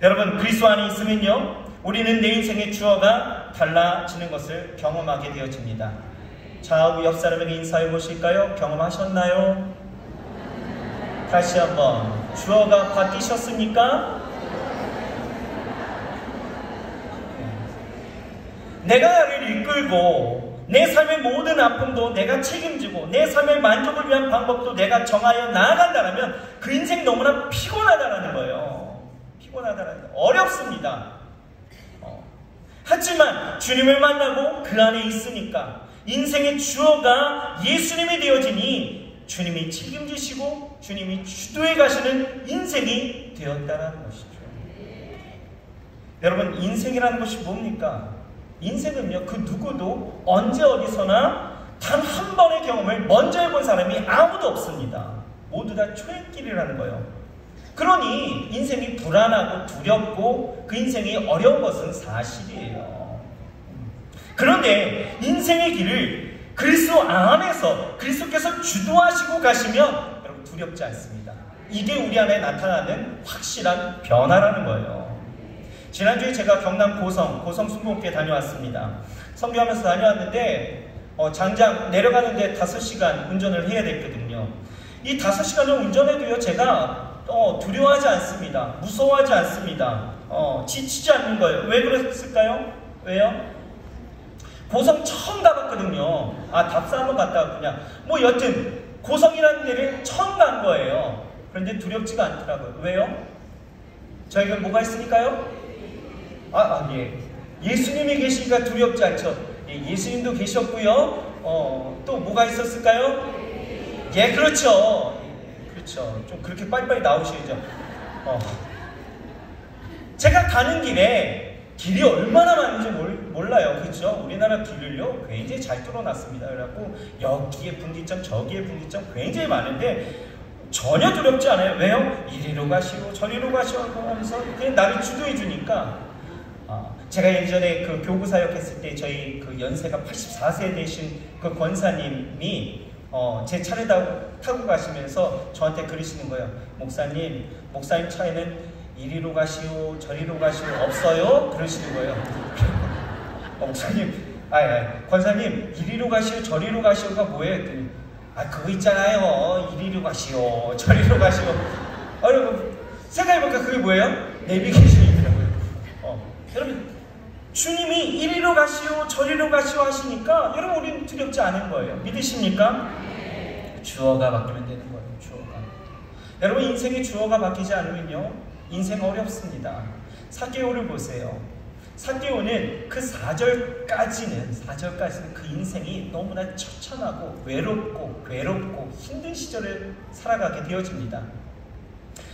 Speaker 1: 여러분, 그리스도 안에 있으면요, 우리는 내 인생의 주어가 달라지는 것을 경험하게 되어집니다. 좌우 옆 사람에게 인사해 보실까요? 경험하셨나요? 다시 한번, 주어가 바뀌셨습니까? 내가 나를 이끌고 내 삶의 모든 아픔도 내가 책임지고 내 삶의 만족을 위한 방법도 내가 정하여 나아간다면 그 인생 너무나 피곤하다라는 거예요. 피곤하다라는 거예요. 어렵습니다. 하지만 주님을 만나고 그 안에 있으니까 인생의 주어가 예수님이 되어지니 주님이 책임지시고 주님이 주도해 가시는 인생이 되었다는 것이죠. 여러분, 인생이라는 것이 뭡니까? 인생은요, 그 누구도 언제 어디서나 단 한 번의 경험을 먼저 해본 사람이 아무도 없습니다. 모두 다 초행길이라는 거예요. 그러니 인생이 불안하고 두렵고 그 인생이 어려운 것은 사실이에요. 그런데 인생의 길을 그리스도 안에서 그리스도께서 주도하시고 가시면 여러분 두렵지 않습니다. 이게 우리 안에 나타나는 확실한 변화라는 거예요. 지난주에 제가 경남 고성 순복교에 다녀왔습니다. 선교하면서 다녀왔는데 장장 내려가는데 5시간 운전을 해야 됐거든요. 이 5시간을 운전해도요, 제가 두려워하지 않습니다. 무서워하지 않습니다. 지치지 않는 거예요. 왜 그랬을까요? 왜요? 고성 처음 가봤거든요. 답사 한번 갔다 왔군요. 뭐 여튼 고성이라는 데를 처음 간 거예요. 그런데 두렵지가 않더라고요. 왜요? 저희가 뭐가 있으니까요? 예. 예수님이 계시니까 두렵지 않죠. 예수님도 계셨고요. 또 뭐가 있었을까요? 예, 그렇죠. 그렇죠. 좀 그렇게 빨리빨리 나오셔야죠. 제가 가는 길에 길이 얼마나 많은지 몰라요. 그렇죠? 우리나라 길을요 굉장히 잘 뚫어놨습니다. 그래갖고 여기에 분기점, 저기에 분기점 굉장히 많은데 전혀 두렵지 않아요. 왜요? 이리로 가시오, 저리로 가시오 하면서 그냥 나를 주도해 주니까 제가 예전에 그 교구 사역했을 때 저희 그 연세가 84세 되신 그 권사님이 제 차를 타고 가시면서 저한테 그러시는 거예요. 목사님 차에는 이리로 가시오 저리로 가시오 없어요? 그러시는 거예요. 목사님, 권사님 이리로 가시오 저리로 가시오가 뭐예요? 그거 있잖아요. 이리로 가시오 저리로 가시오. 여러분 생각해보니까 그게 뭐예요? 내비게이션이더라고요. 여러분 주님이 이리로 가시오 저리로 가시오 하시니까 여러분 우리는 두렵지 않은 거예요. 믿으십니까? 주어가 바뀌면 되는 거예요. 주어가. 여러분 인생의 주어가 바뀌지 않으면요 인생 어렵습니다. 삭개오를 보세요. 삭개오는 그 4절까지는 그 인생이 너무나 처참하고 외롭고 괴롭고 힘든 시절을 살아가게 되어집니다.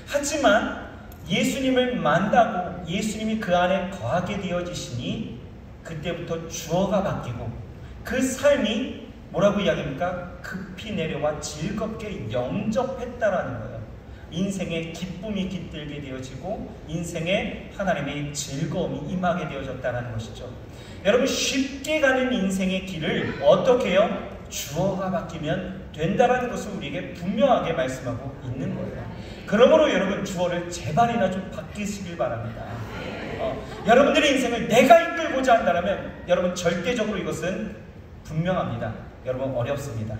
Speaker 1: 하지만 예수님을 만나고 예수님이 그 안에 거하게 되어지시니 그때부터 주어가 바뀌고 그 삶이 뭐라고 이야기합니까? 급히 내려와 즐겁게 영접했다라는 거예요. 인생의 기쁨이 깃들게 되어지고 인생에 하나님의 즐거움이 임하게 되어졌다는 것이죠. 여러분 쉽게 가는 인생의 길을 어떻게 해요? 주어가 바뀌면 된다는 것을 우리에게 분명하게 말씀하고 있는 거예요. 그러므로 여러분 주어를 제발이나 좀 바뀌시길 바랍니다. 여러분들의 인생을 내가 이끌고자 한다면 여러분 절대적으로 이것은 분명합니다. 여러분 어렵습니다.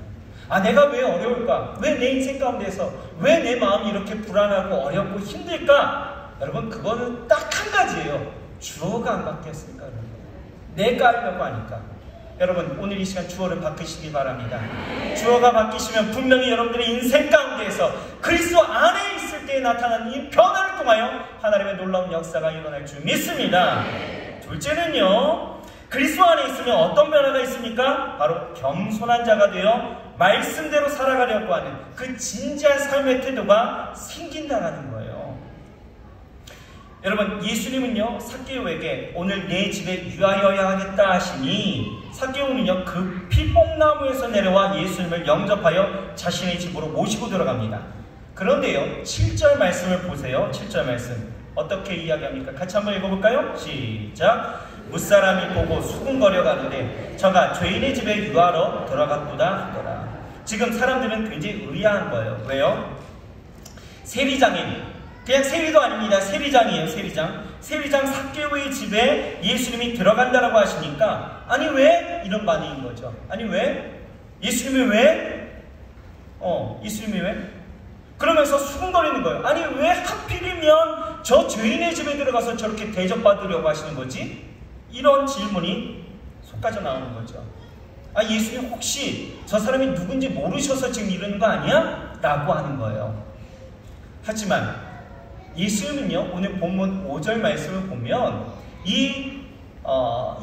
Speaker 1: 내가 왜 어려울까? 왜 내 인생 가운데서 왜 내 마음이 이렇게 불안하고 어렵고 힘들까? 여러분 그거는 딱 한 가지예요. 주어가 안 바뀌었으니까 그런 거예요. 내가 하려고 하니까. 여러분 오늘 이 시간 주어를 바꾸시기 바랍니다. 주어가 바뀌시면 분명히 여러분들의 인생 가운데에서 그리스도 안에 있을 때 나타나는 이 변화를 통하여 하나님의 놀라운 역사가 일어날 줄 믿습니다. 둘째는요, 그리스도 안에 있으면 어떤 변화가 있습니까? 바로 겸손한 자가 되어 말씀대로 살아가려고 하는 그 진지한 삶의 태도가 생긴다는 거예요. 여러분 예수님은요 삭개오에게 오늘 내 집에 유하여야 하겠다 하시니 삭개오는요 급히 뽕나무에서 내려와 예수님을 영접하여 자신의 집으로 모시고 들어갑니다. 그런데요 7절 말씀을 보세요. 7절 말씀 어떻게 이야기합니까? 같이 한번 읽어볼까요? 시작. 무사람이 보고 수군거려 가는데 저가 죄인의 집에 유하러 들어갔구나 하더라. 지금 사람들은 굉장히 의아한 거예요. 왜요? 세리장인, 그냥 세리도 아닙니다. 세리장이에요. 세리장 삭개오의 집에 예수님이 들어간다라고 하시니까 아니 왜? 이런 반응인 거죠. 아니 왜? 예수님이 왜? 예수님이 왜? 그러면서 수군거리는 거예요. 아니 왜 하필이면 저 죄인의 집에 들어가서 저렇게 대접받으려고 하시는 거지? 이런 질문이 속까지 나오는 거죠. 예수님 혹시 저 사람이 누군지 모르셔서 지금 이러는 거 아니야? 라고 하는 거예요. 하지만 예수님은요 오늘 본문 5절 말씀을 보면 이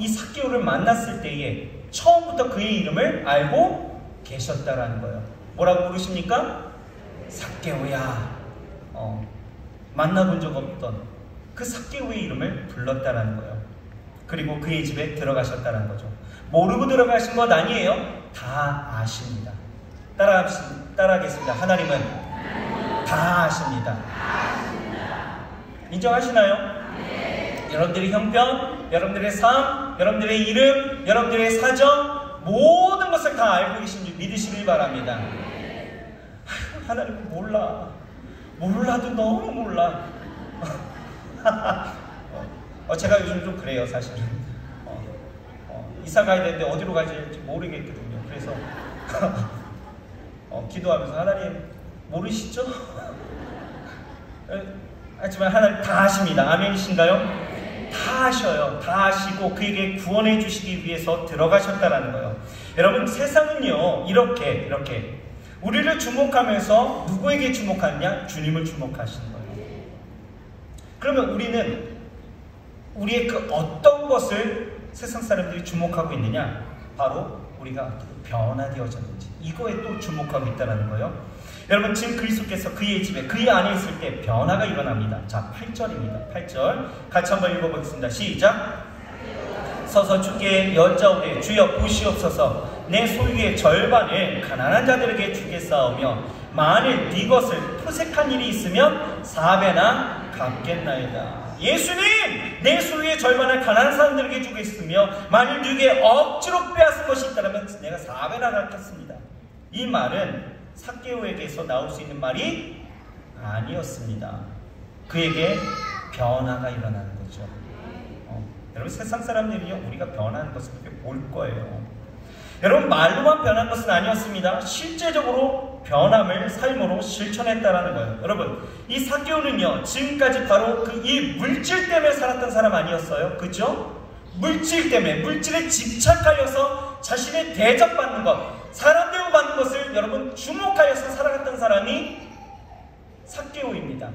Speaker 1: 삭개오를 만났을 때에 처음부터 그의 이름을 알고 계셨다라는 거예요. 뭐라고 부르십니까? 삭개오야. 만나본 적 없던 그 삭개오의 이름을 불렀다라는 거예요. 그리고 그의 집에 들어가셨다는 거죠. 모르고 들어가신 것 아니에요. 다 아십니다. 따라하겠습니다. 하나님은 다 아십니다. 인정하시나요? 네. 여러분들의 형편, 여러분들의 삶, 여러분들의 이름, 여러분들의 사정 모든 것을 다 알고 계신 줄 믿으시길 바랍니다. 네. 하나님은 몰라도 너무 몰라. 제가 요즘 좀 그래요, 사실은. 이사 가야 되는데 어디로 가야 될지 모르겠거든요. 그래서 기도하면서 하나님 모르시죠? 하지만 하나님 다 아십니다. 아멘이신가요? 다 아셔요. 다 아시고 그에게 구원해 주시기 위해서 들어가셨다라는 거예요. 여러분 세상은요 이렇게 우리를 주목하면서 누구에게 주목하느냐? 주님을 주목하시는 거예요. 그러면 우리는 우리의 그 어떤 것을 세상 사람들이 주목하고 있느냐? 바로 우리가 변화되어졌는지 이거에 또 주목하고 있다는 거예요. 여러분 지금 그리스도께서 그의 집에 그의 안에 있을 때 변화가 일어납니다. 자 8절입니다. 8절 같이 한번 읽어보겠습니다. 시작. 서서 주께 여짜오되 주여 보시옵소서 내 소유의 절반을 가난한 자들에게 주겠사오며 만일 네 것을 토색한 일이 있으면 4배나 갚겠나이다. 예수님, 내 소유의 절반을 가난한 사람들에게 주겠으며 만일 네게 억지로 빼앗은 것이 있다면 내가 4배나 갚겠습니다. 이 말은 삭개오에게서 나올 수 있는 말이 아니었습니다. 그에게 변화가 일어나는 거죠. 여러분, 세상 사람들이요, 우리가 변하는 것을 그렇게 볼 거예요. 여러분, 말로만 변한 것은 아니었습니다. 실제적으로 변함을 삶으로 실천했다라는 거예요. 여러분, 이 삭개오는요, 지금까지 바로 이 물질 때문에 살았던 사람 아니었어요? 그죠? 물질 때문에, 물질에 집착하여서 자신의 대접받는 것, 사람 대우받는 것을 여러분 주목하여서 살아갔던 사람이 삭개오입니다.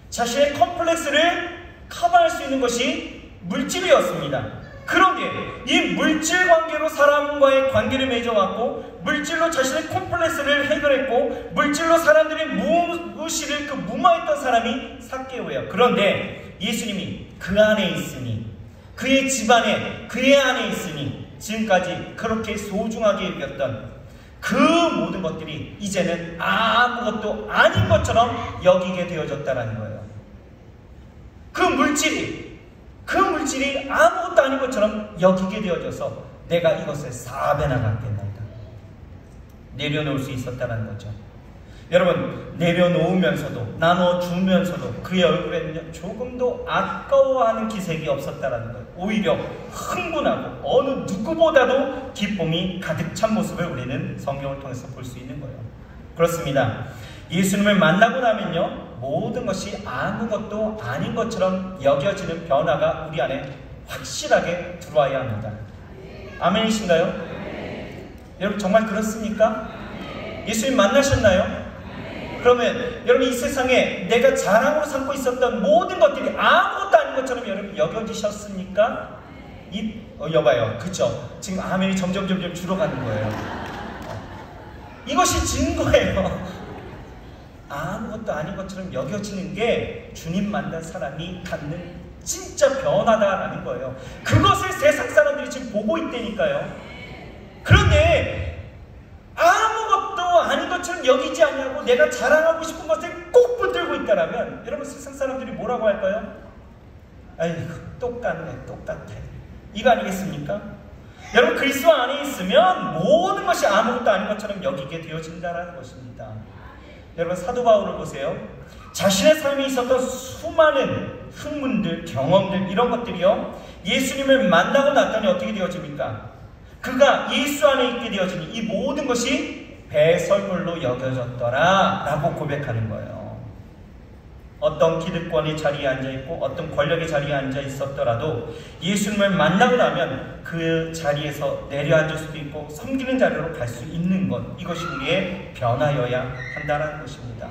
Speaker 1: 자신의 컴플렉스를 커버할 수 있는 것이 물질이었습니다. 그런데 이 물질 관계로 사람과의 관계를 맺어왔고, 물질로 자신의 콤플렉스를 해결했고, 물질로 사람들이 무시를 무마했던 사람이 삭개오예요. 그런데 예수님이 그 안에 있으니, 그의 집안에, 그의 안에 있으니 지금까지 그렇게 소중하게 여겼던 그 모든 것들이 이제는 아무것도 아닌 것처럼 여기게 되어졌다는 거예요. 그 물질이 아무것도 아닌 것처럼 여기게 되어져서 내가 이것을 4배나 갚겠나이다. 내려놓을 수 있었다는 거죠. 여러분, 내려놓으면서도 나눠주면서도 그의 얼굴에는 조금도 아까워하는 기색이 없었다는 거예요. 오히려 흥분하고 어느 누구보다도 기쁨이 가득 찬 모습을 우리는 성경을 통해서 볼 수 있는 거예요. 그렇습니다. 예수님을 만나고 나면요, 모든 것이 아무것도 아닌 것처럼 여겨지는 변화가 우리 안에 확실하게 들어와야 합니다. 아멘이신가요? 여러분, 정말 그렇습니까? 예수님 만나셨나요? 그러면 여러분, 이 세상에 내가 자랑으로 삼고 있었던 모든 것들이 아무것도 아닌 것처럼 여러분 여겨지셨습니까? 여봐요. 그쵸? 지금 아멘이 점점 줄어가는 거예요. 이것이 증거예요. 아무것도 아닌 것처럼 여겨지는 게 주님 만난 사람이 갖는 진짜 변화다라는 거예요. 그것을 세상 사람들이 지금 보고 있다니까요. 그런데 아무것도 아닌 것처럼 여기지 않냐고 내가 자랑하고 싶은 것을 꼭 붙들고 있다라면 여러분, 세상 사람들이 뭐라고 할까요? 아이고, 똑같네, 똑같아. 이거 아니겠습니까? 여러분, 그리스도 안에 있으면 모든 것이 아무것도 아닌 것처럼 여기게 되어진다는 것입니다. 여러분, 사도 바울을 보세요. 자신의 삶에 있었던 수많은 흥문들, 경험들, 이런 것들이요, 예수님을 만나고 났더니 어떻게 되어집니까? 그가 예수 안에 있게 되어지니 이 모든 것이 배설물로 여겨졌더라 라고 고백하는 거예요. 어떤 기득권의 자리에 앉아있고 어떤 권력의 자리에 앉아 있었더라도 예수님을 만나고 나면 그 자리에서 내려앉을 수도 있고 섬기는 자리로 갈 수 있는 것, 이것이 우리의 변화여야 한다는 것입니다.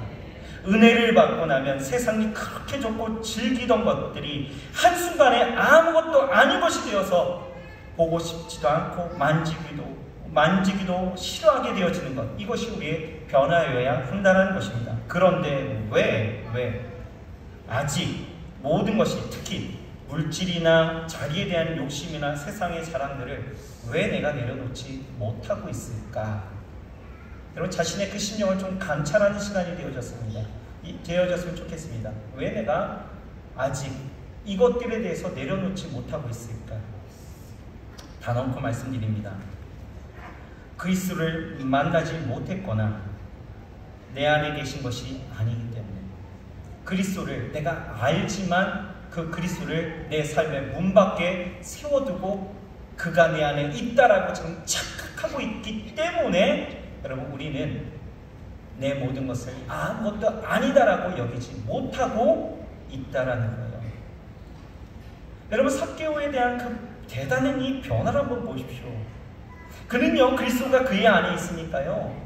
Speaker 1: 은혜를 받고 나면 세상이 그렇게 좋고 즐기던 것들이 한순간에 아무것도 아닌 것이 되어서 보고 싶지도 않고 만지기도 싫어하게 되어지는 것, 이것이 우리의 변화여야 한다는 것입니다. 그런데 왜 아직 모든 것이, 특히 물질이나 자리에 대한 욕심이나 세상의 자랑들을 왜 내가 내려놓지 못하고 있을까? 여러분, 자신의 그 심령을 좀 감찰하는 시간이 되어졌으면 좋겠습니다. 왜 내가 아직 이것들에 대해서 내려놓지 못하고 있을까? 단언코 말씀드립니다. 그리스도를 만나지 못했거나 내 안에 계신 것이 아니기 때문에, 그리스도를 내가 알지만 그 그리스도를 내 삶의 문 밖에 세워두고 그가 내 안에 있다라고 지금 착각하고 있기 때문에 여러분, 우리는 내 모든 것을 아무것도 아니다라고 여기지 못하고 있다라는 거예요. 여러분, 삭개오에 대한 그 대단한 이 변화를 한번 보십시오. 그는요, 그리스도가 그의 안에 있으니까요,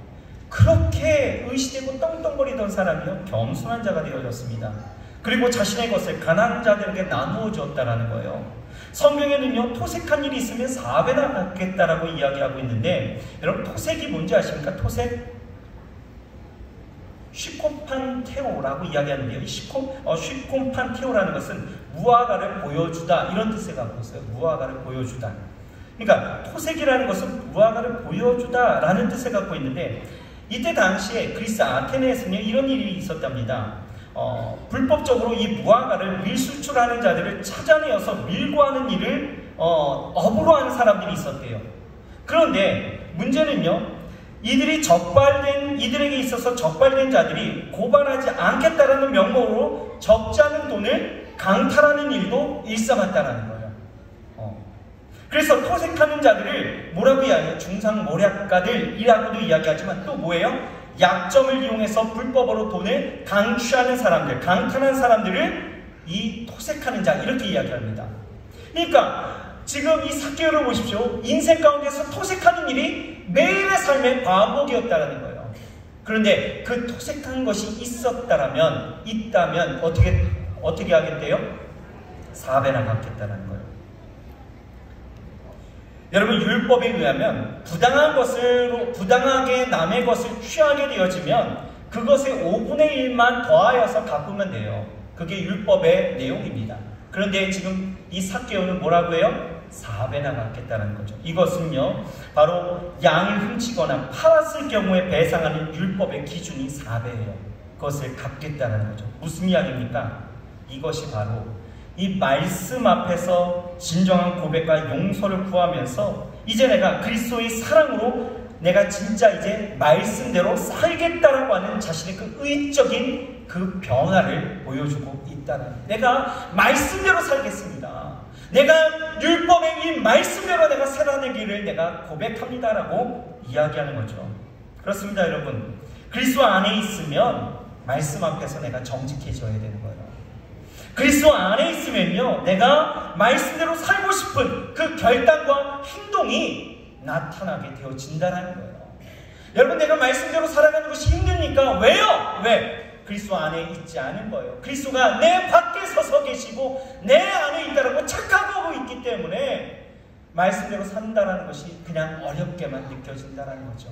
Speaker 1: 그렇게 의시되고 떵떵거리던 사람이요, 겸손한 자가 되어졌습니다. 그리고 자신의 것을 가난한 자들에게 나누어 주었다라는 거예요. 성경에는요, 토색한 일이 있으면 4배나 갚겠다라고 이야기하고 있는데, 여러분, 토색이 뭔지 아십니까? 토색? 쉬콤판테오라고 이야기하는데요. 이 쉬콤판테오라는 것은 무화과를 보여주다, 이런 뜻을 갖고 있어요. 무화과를 보여주다. 그러니까 토색이라는 것은 무화과를 보여주다 라는 뜻을 갖고 있는데, 이때 당시에 그리스 아테네에서는 이런 일이 있었답니다. 불법적으로 이 무화과를 밀수출하는 자들을 찾아내어서 밀고 하는 일을 업으로 하는 사람들이 있었대요. 그런데 문제는요, 이들에게 있어서 적발된 자들이 고발하지 않겠다라는 명목으로 적지 않은 돈을 강탈하는 일도 일삼았다라는 거예요. 그래서 토색하는 자들을 뭐라고 이야기해요? 중상모략가들이라고도 이야기하지만 또 뭐예요? 약점을 이용해서 불법으로 돈을 강취하는 사람들, 강탈하는 사람들을 이 토색하는 자, 이렇게 이야기합니다. 그러니까 지금 이 삭개오를 보십시오. 인생 가운데서 토색하는 일이 매일의 삶의 반복이었다라는 거예요. 그런데 그 토색한 것이 있다면 어떻게 하겠대요? 4배나 갚겠다는 거예요. 여러분, 율법에 의하면 부당하게 남의 것을 취하게 되어지면 그것의 5분의 1만 더하여서 갚으면 돼요. 그게 율법의 내용입니다. 그런데 지금 이 삭개오는 뭐라고 해요? 4배나 갚겠다는 거죠. 이것은요, 바로 양을 훔치거나 팔았을 경우에 배상하는 율법의 기준이 4배예요. 그것을 갚겠다는 거죠. 무슨 이야기입니까? 이것이 바로 이 말씀 앞에서 진정한 고백과 용서를 구하면서 이제 내가 그리스도의 사랑으로 내가 진짜 이제 말씀대로 살겠다라고 하는 자신의 그 의적인 그 변화를 보여주고 있다는, 내가 말씀대로 살겠습니다. 내가 율법의 이 말씀대로 내가 살아내기를 내가 고백합니다라고 이야기하는 거죠. 그렇습니다, 여러분. 그리스도 안에 있으면 말씀 앞에서 내가 정직해져야 되는 거예요. 그리스도 안에 있으면요, 내가 말씀대로 살고 싶은 그 결단과 행동이 나타나게 되어진다는 거예요. 여러분, 내가 말씀대로 살아가는 것이 힘듭니까? 왜요? 왜? 그리스도 안에 있지 않은 거예요. 그리스도가 내 밖에 서서 계시고 내 안에 있다라고 착각하고 있기 때문에 말씀대로 산다는 것이 그냥 어렵게만 느껴진다는 거죠.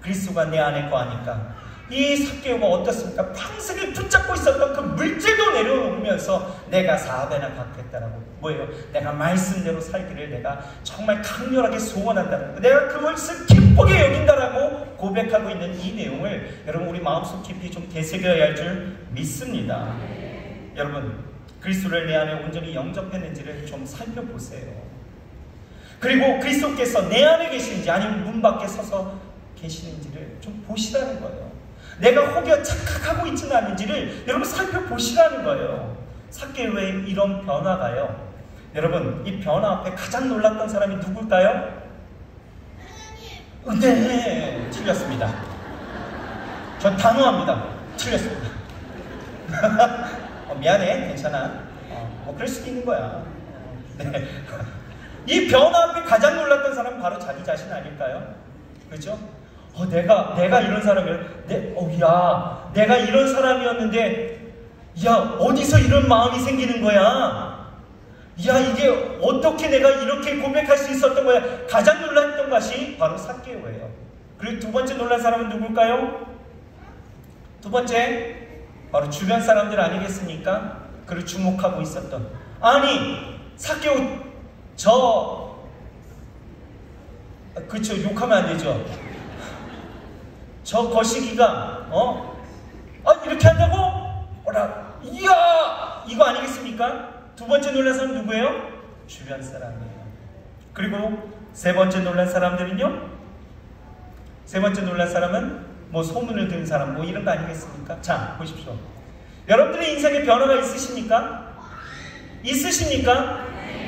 Speaker 1: 그리스도가 내 안에 거하니까 이 삭개오가 어떻습니까? 평생을 붙잡고 있었던 그 물질도 내려놓으면서 내가 4배나 갚겠다라고, 뭐예요? 내가 말씀대로 살기를 내가 정말 강렬하게 소원한다는 거, 내가 그것을 기쁘게 여긴다라고 고백하고 있는 이 내용을 여러분, 우리 마음속 깊이 좀 되새겨야 할 줄 믿습니다. 여러분, 그리스도를 내 안에 온전히 영접했는지를 좀 살펴보세요. 그리고 그리스도께서 내 안에 계시는지 아니면 문 밖에 서서 계시는지를 좀 보시라는 거예요. 내가 혹여 착각하고 있지는 않은지를 여러분 살펴보시라는 거예요. 삭개오의 이런 변화가요, 여러분, 이 변화 앞에 가장 놀랐던 사람이 누굴까요? 네, 틀렸습니다. 전 단호합니다. 틀렸습니다. 미안해, 괜찮아. 뭐 그럴 수도 있는 거야. 네. 이 변화 앞에 가장 놀랐던 사람은 바로 자기 자신 아닐까요? 그렇죠? 내가 이런 사람이야. 내가 이런 사람이었는데, 야, 어디서 이런 마음이 생기는 거야? 야, 이게 어떻게 내가 이렇게 고백할 수 있었던 거야? 가장 놀랐던 것이 바로 삭개오예요. 그리고 두 번째 놀란 사람은 누굴까요? 두 번째, 바로 주변 사람들 아니겠습니까? 그를 주목하고 있었던. 아니, 삭개오, 그쵸, 욕하면 안 되죠. 저 거시기가 이렇게 한다고? 이야, 이거 아니겠습니까? 두 번째 놀란 사람은 누구예요? 주변 사람이에요. 그리고 세 번째 놀란 사람들은요? 세 번째 놀란 사람은 뭐 소문을 듣는 사람, 뭐 이런 거 아니겠습니까? 자, 보십시오. 여러분들의 인생에 변화가 있으십니까? 있으십니까?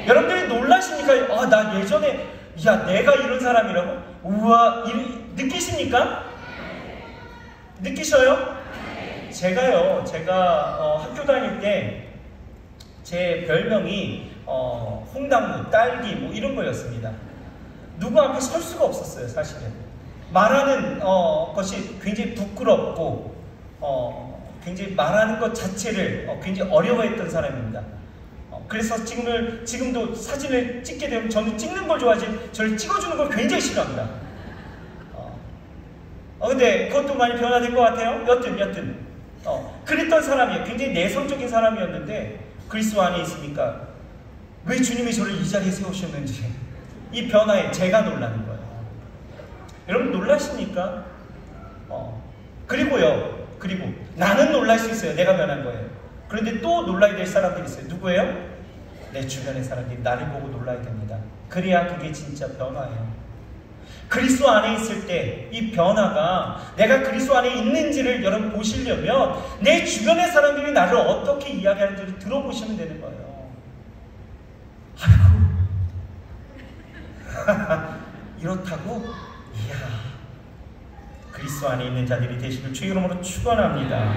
Speaker 1: 여러분들이 놀라십니까? 나 예전에, 야, 내가 이런 사람이라고? 우와, 느끼십니까? 느끼셔요? 제가 학교 다닐 때 제 별명이 홍당무, 딸기 뭐 이런 거였습니다. 누구 앞에 설 수가 없었어요, 사실은. 말하는 것이 굉장히 부끄럽고 굉장히 말하는 것 자체를 굉장히 어려워했던 사람입니다. 그래서 지금도 사진을 찍게 되면 저는 찍는 걸 좋아하지 저를 찍어주는 걸 굉장히 싫어합니다. 근데 그것도 많이 변화된 것 같아요. 여튼 그랬던 사람이에요. 굉장히 내성적인 사람이었는데 그리스도 안에 있으니까 왜 주님이 저를 이 자리에 세우셨는지 이 변화에 제가 놀라는 거예요. 여러분 놀라십니까? 그리고 나는 놀랄 수 있어요. 내가 변한 거예요. 그런데 또 놀라야 될 사람들이 있어요. 누구예요? 내 주변의 사람들이 나를 보고 놀라야 됩니다. 그래야 그게 진짜 변화예요. 그리스도 안에 있을 때 이 변화가 내가 그리스도 안에 있는지를 여러분 보시려면 내 주변의 사람들이 나를 어떻게 이야기하는지를 들어보시면 되는 거예요. 아이고 이렇다고? 이야, 그리스도 안에 있는 자들이 되시길 주의 이름으로 축원합니다.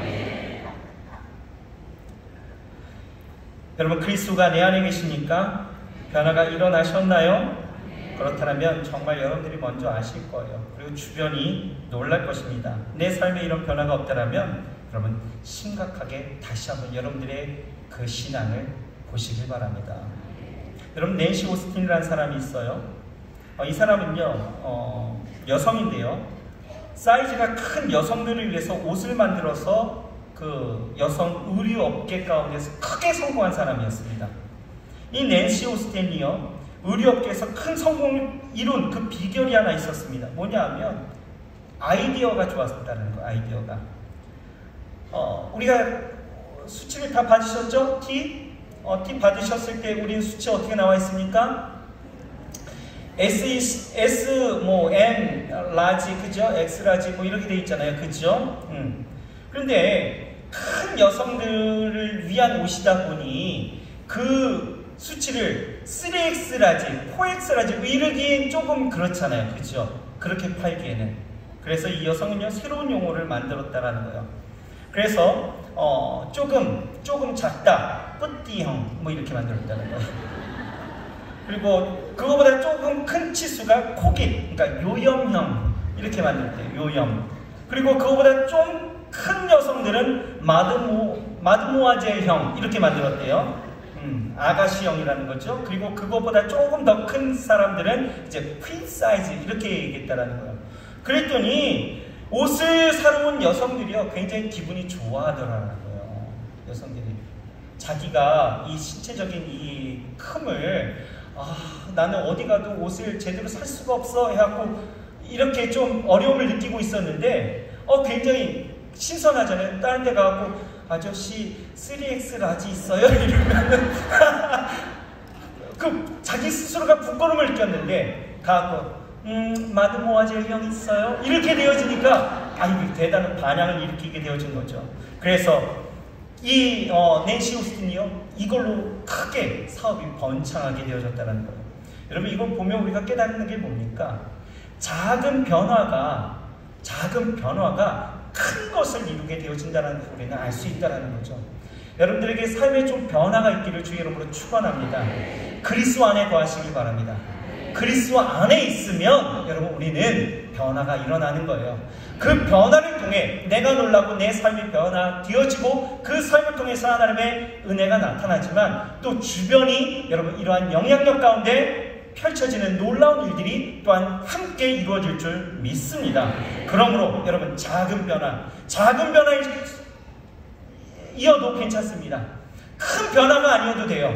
Speaker 1: 여러분, 그리스도가 내 안에 계십니까? 변화가 일어나셨나요? 그렇다면 정말 여러분들이 먼저 아실 거예요. 그리고 주변이 놀랄 것입니다. 내 삶에 이런 변화가 없다면 여러분 심각하게 다시 한번 여러분들의 그 신앙을 보시길 바랍니다. 여러분, 낸시 오스틴이라는 사람이 있어요. 이 사람은요 여성인데요, 사이즈가 큰 여성들을 위해서 옷을 만들어서 그 여성 의류업계 가운데서 크게 성공한 사람이었습니다. 이 낸시 오스틴이요, 의류업계에서 큰 성공을 이룬 그 비결이 하나 있었습니다. 뭐냐 하면 아이디어가 좋았다는 거예요. 아이디어가. 우리가 수치를 다 받으셨죠? T 받으셨을 때 우리는 수치 어떻게 나와 있습니까? S, 뭐 M 라지, 그죠? X 라지 뭐 이렇게 돼 있잖아요. 그죠? 그런데 큰 여성들을 위한 옷이다 보니 그 수치를 3X 라지, 4X 라지 이러기엔 조금 그렇잖아요. 그죠? 그렇게 팔기에는. 그래서 이 여성은요 새로운 용어를 만들었다라는 거예요. 그래서 조금 작다, 뿌띠형 뭐 이렇게 만들었다는 거예요. 그리고 그거보다 조금 큰 치수가 코깃, 그러니까 요염형 이렇게 만들었대요. 요염. 그리고 그거보다 좀 큰 여성들은 마드모아젤형 이렇게 만들었대요. 아가씨형이라는 거죠. 그리고 그거보다 조금 더 큰 사람들은 이제 퀸 사이즈 이렇게 얘기했다라는 거예요. 그랬더니 옷을 사러 온 여성들이요 굉장히 기분이 좋아하더라는 거예요. 여성들이 자기가 이 신체적인 이 큼을 나는 어디 가도 옷을 제대로 살 수가 없어 해갖고 이렇게 좀 어려움을 느끼고 있었는데 굉장히 신선하잖아요. 다른 데 가갖고 아저씨 3X 라지 있어요? 이러면은 그 자기 스스로가 부끄러움을 느꼈는데 가갖고 마드모아젤 형 있어요? 이렇게 되어지니까 이게 대단한 반향을 일으키게 되어진 거죠. 그래서 이 낸시 오스틴이요 이걸로 크게 사업이 번창하게 되어졌다는 거예요. 여러분, 이걸 보면 우리가 깨닫는 게 뭡니까? 작은 변화가 큰 것을 이루게 되어진다는 걸 우리는 알 수 있다는 거죠. 여러분들에게 삶에 좀 변화가 있기를 주의 이름으로 축원합니다. 그리스도 안에 거하시기 바랍니다. 그리스도 안에 있으면 여러분 우리는 변화가 일어나는 거예요. 그 변화를 통해 내가 놀라고 내 삶이 변화되어지고 그 삶을 통해서 하나님의 은혜가 나타나지만 또 주변이 여러분 이러한 영향력 가운데 펼쳐지는 놀라운 일들이 또한 함께 이루어질 줄 믿습니다. 그러므로 여러분 작은 변화에 이어도 괜찮습니다. 큰 변화가 아니어도 돼요.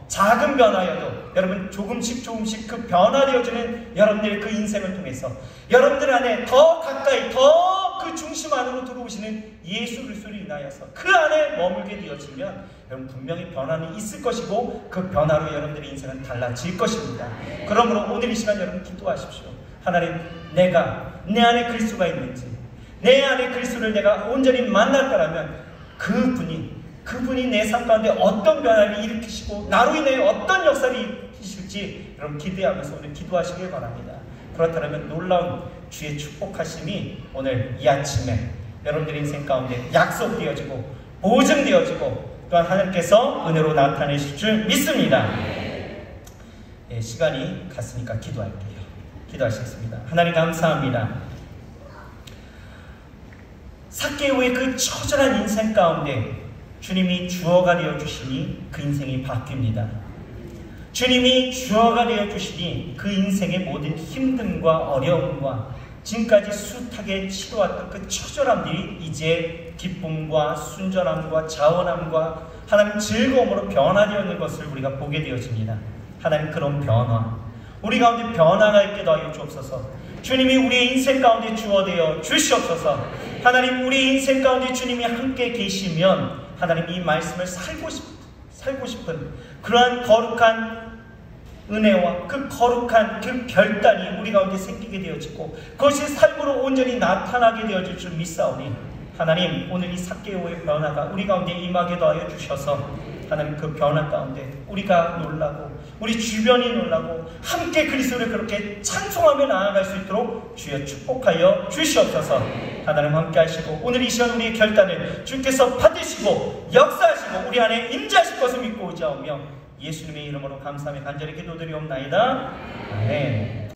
Speaker 1: 작은 변화여도 여러분 조금씩 그 변화되어지는 여러분들의 그 인생을 통해서 여러분들 안에 더 가까이 더 그 중심 안으로 들어오시는 예수 그리스도를 인하여서 그 안에 머물게 되어지면 여러분 분명히 변화는 있을 것이고 그 변화로 여러분들의 인생은 달라질 것입니다. 그러므로 오늘 이 시간 여러분 기도하십시오. 하나님, 내가 내 안에 그리스도가 있는지, 내 안에 그리스도를 내가 온전히 만났다라면 그분이 내 삶 가운데 어떤 변화를 일으키시고 나로 인해 어떤 역사를 일으키실지 여러분 기대하면서 오늘 기도하시길 바랍니다. 그렇다면 놀라운 주의 축복하심이 오늘 이 아침에 여러분들의 인생 가운데 약속되어지고 보증되어지고 또한 하나님께서 은혜로 나타내실 줄 믿습니다. 시간이 갔으니까 기도할게요. 기도하시겠습니다. 하나님 감사합니다. 삭개오의 그 처절한 인생 가운데 주님이 주어가 되어주시니 그 인생이 바뀝니다. 주님이 주어가 되어주시니 그 인생의 모든 힘듦과 어려움과 지금까지 숱하게 치러왔던 그 처절함들이 이제 기쁨과 순전함과 자원함과 하나님 즐거움으로 변화되어있는 것을 우리가 보게 되어집니다. 하나님, 그런 변화, 우리 가운데 변화가 있게 하여 주옵소서. 주님이 우리의 인생 가운데 주어되어 주시옵소서. 하나님 우리 인생 가운데 주님이 함께 계시면 하나님 이 말씀을 살고 싶은 그러한 거룩한 은혜와 그 거룩한 그 결단이 우리 가운데 생기게 되어지고 그것이 삶으로 온전히 나타나게 되어질 줄 믿사오니 하나님 오늘 이 삭개오의 변화가 우리 가운데 임하게 더하여 주셔서 하나님 그 변화 가운데 우리가 놀라고 우리 주변이 놀라고 함께 그리스도를 그렇게 찬송하며 나아갈 수 있도록 주여 축복하여 주시옵소서. 하나님 함께 하시고 오늘 이 시간 우리의 결단을 주께서 받으시고 역사하시고 우리 안에 임재하실 것을 믿고 의지하며 예수님의 이름으로 감사하며 간절히 기도드리옵나이다. 아멘.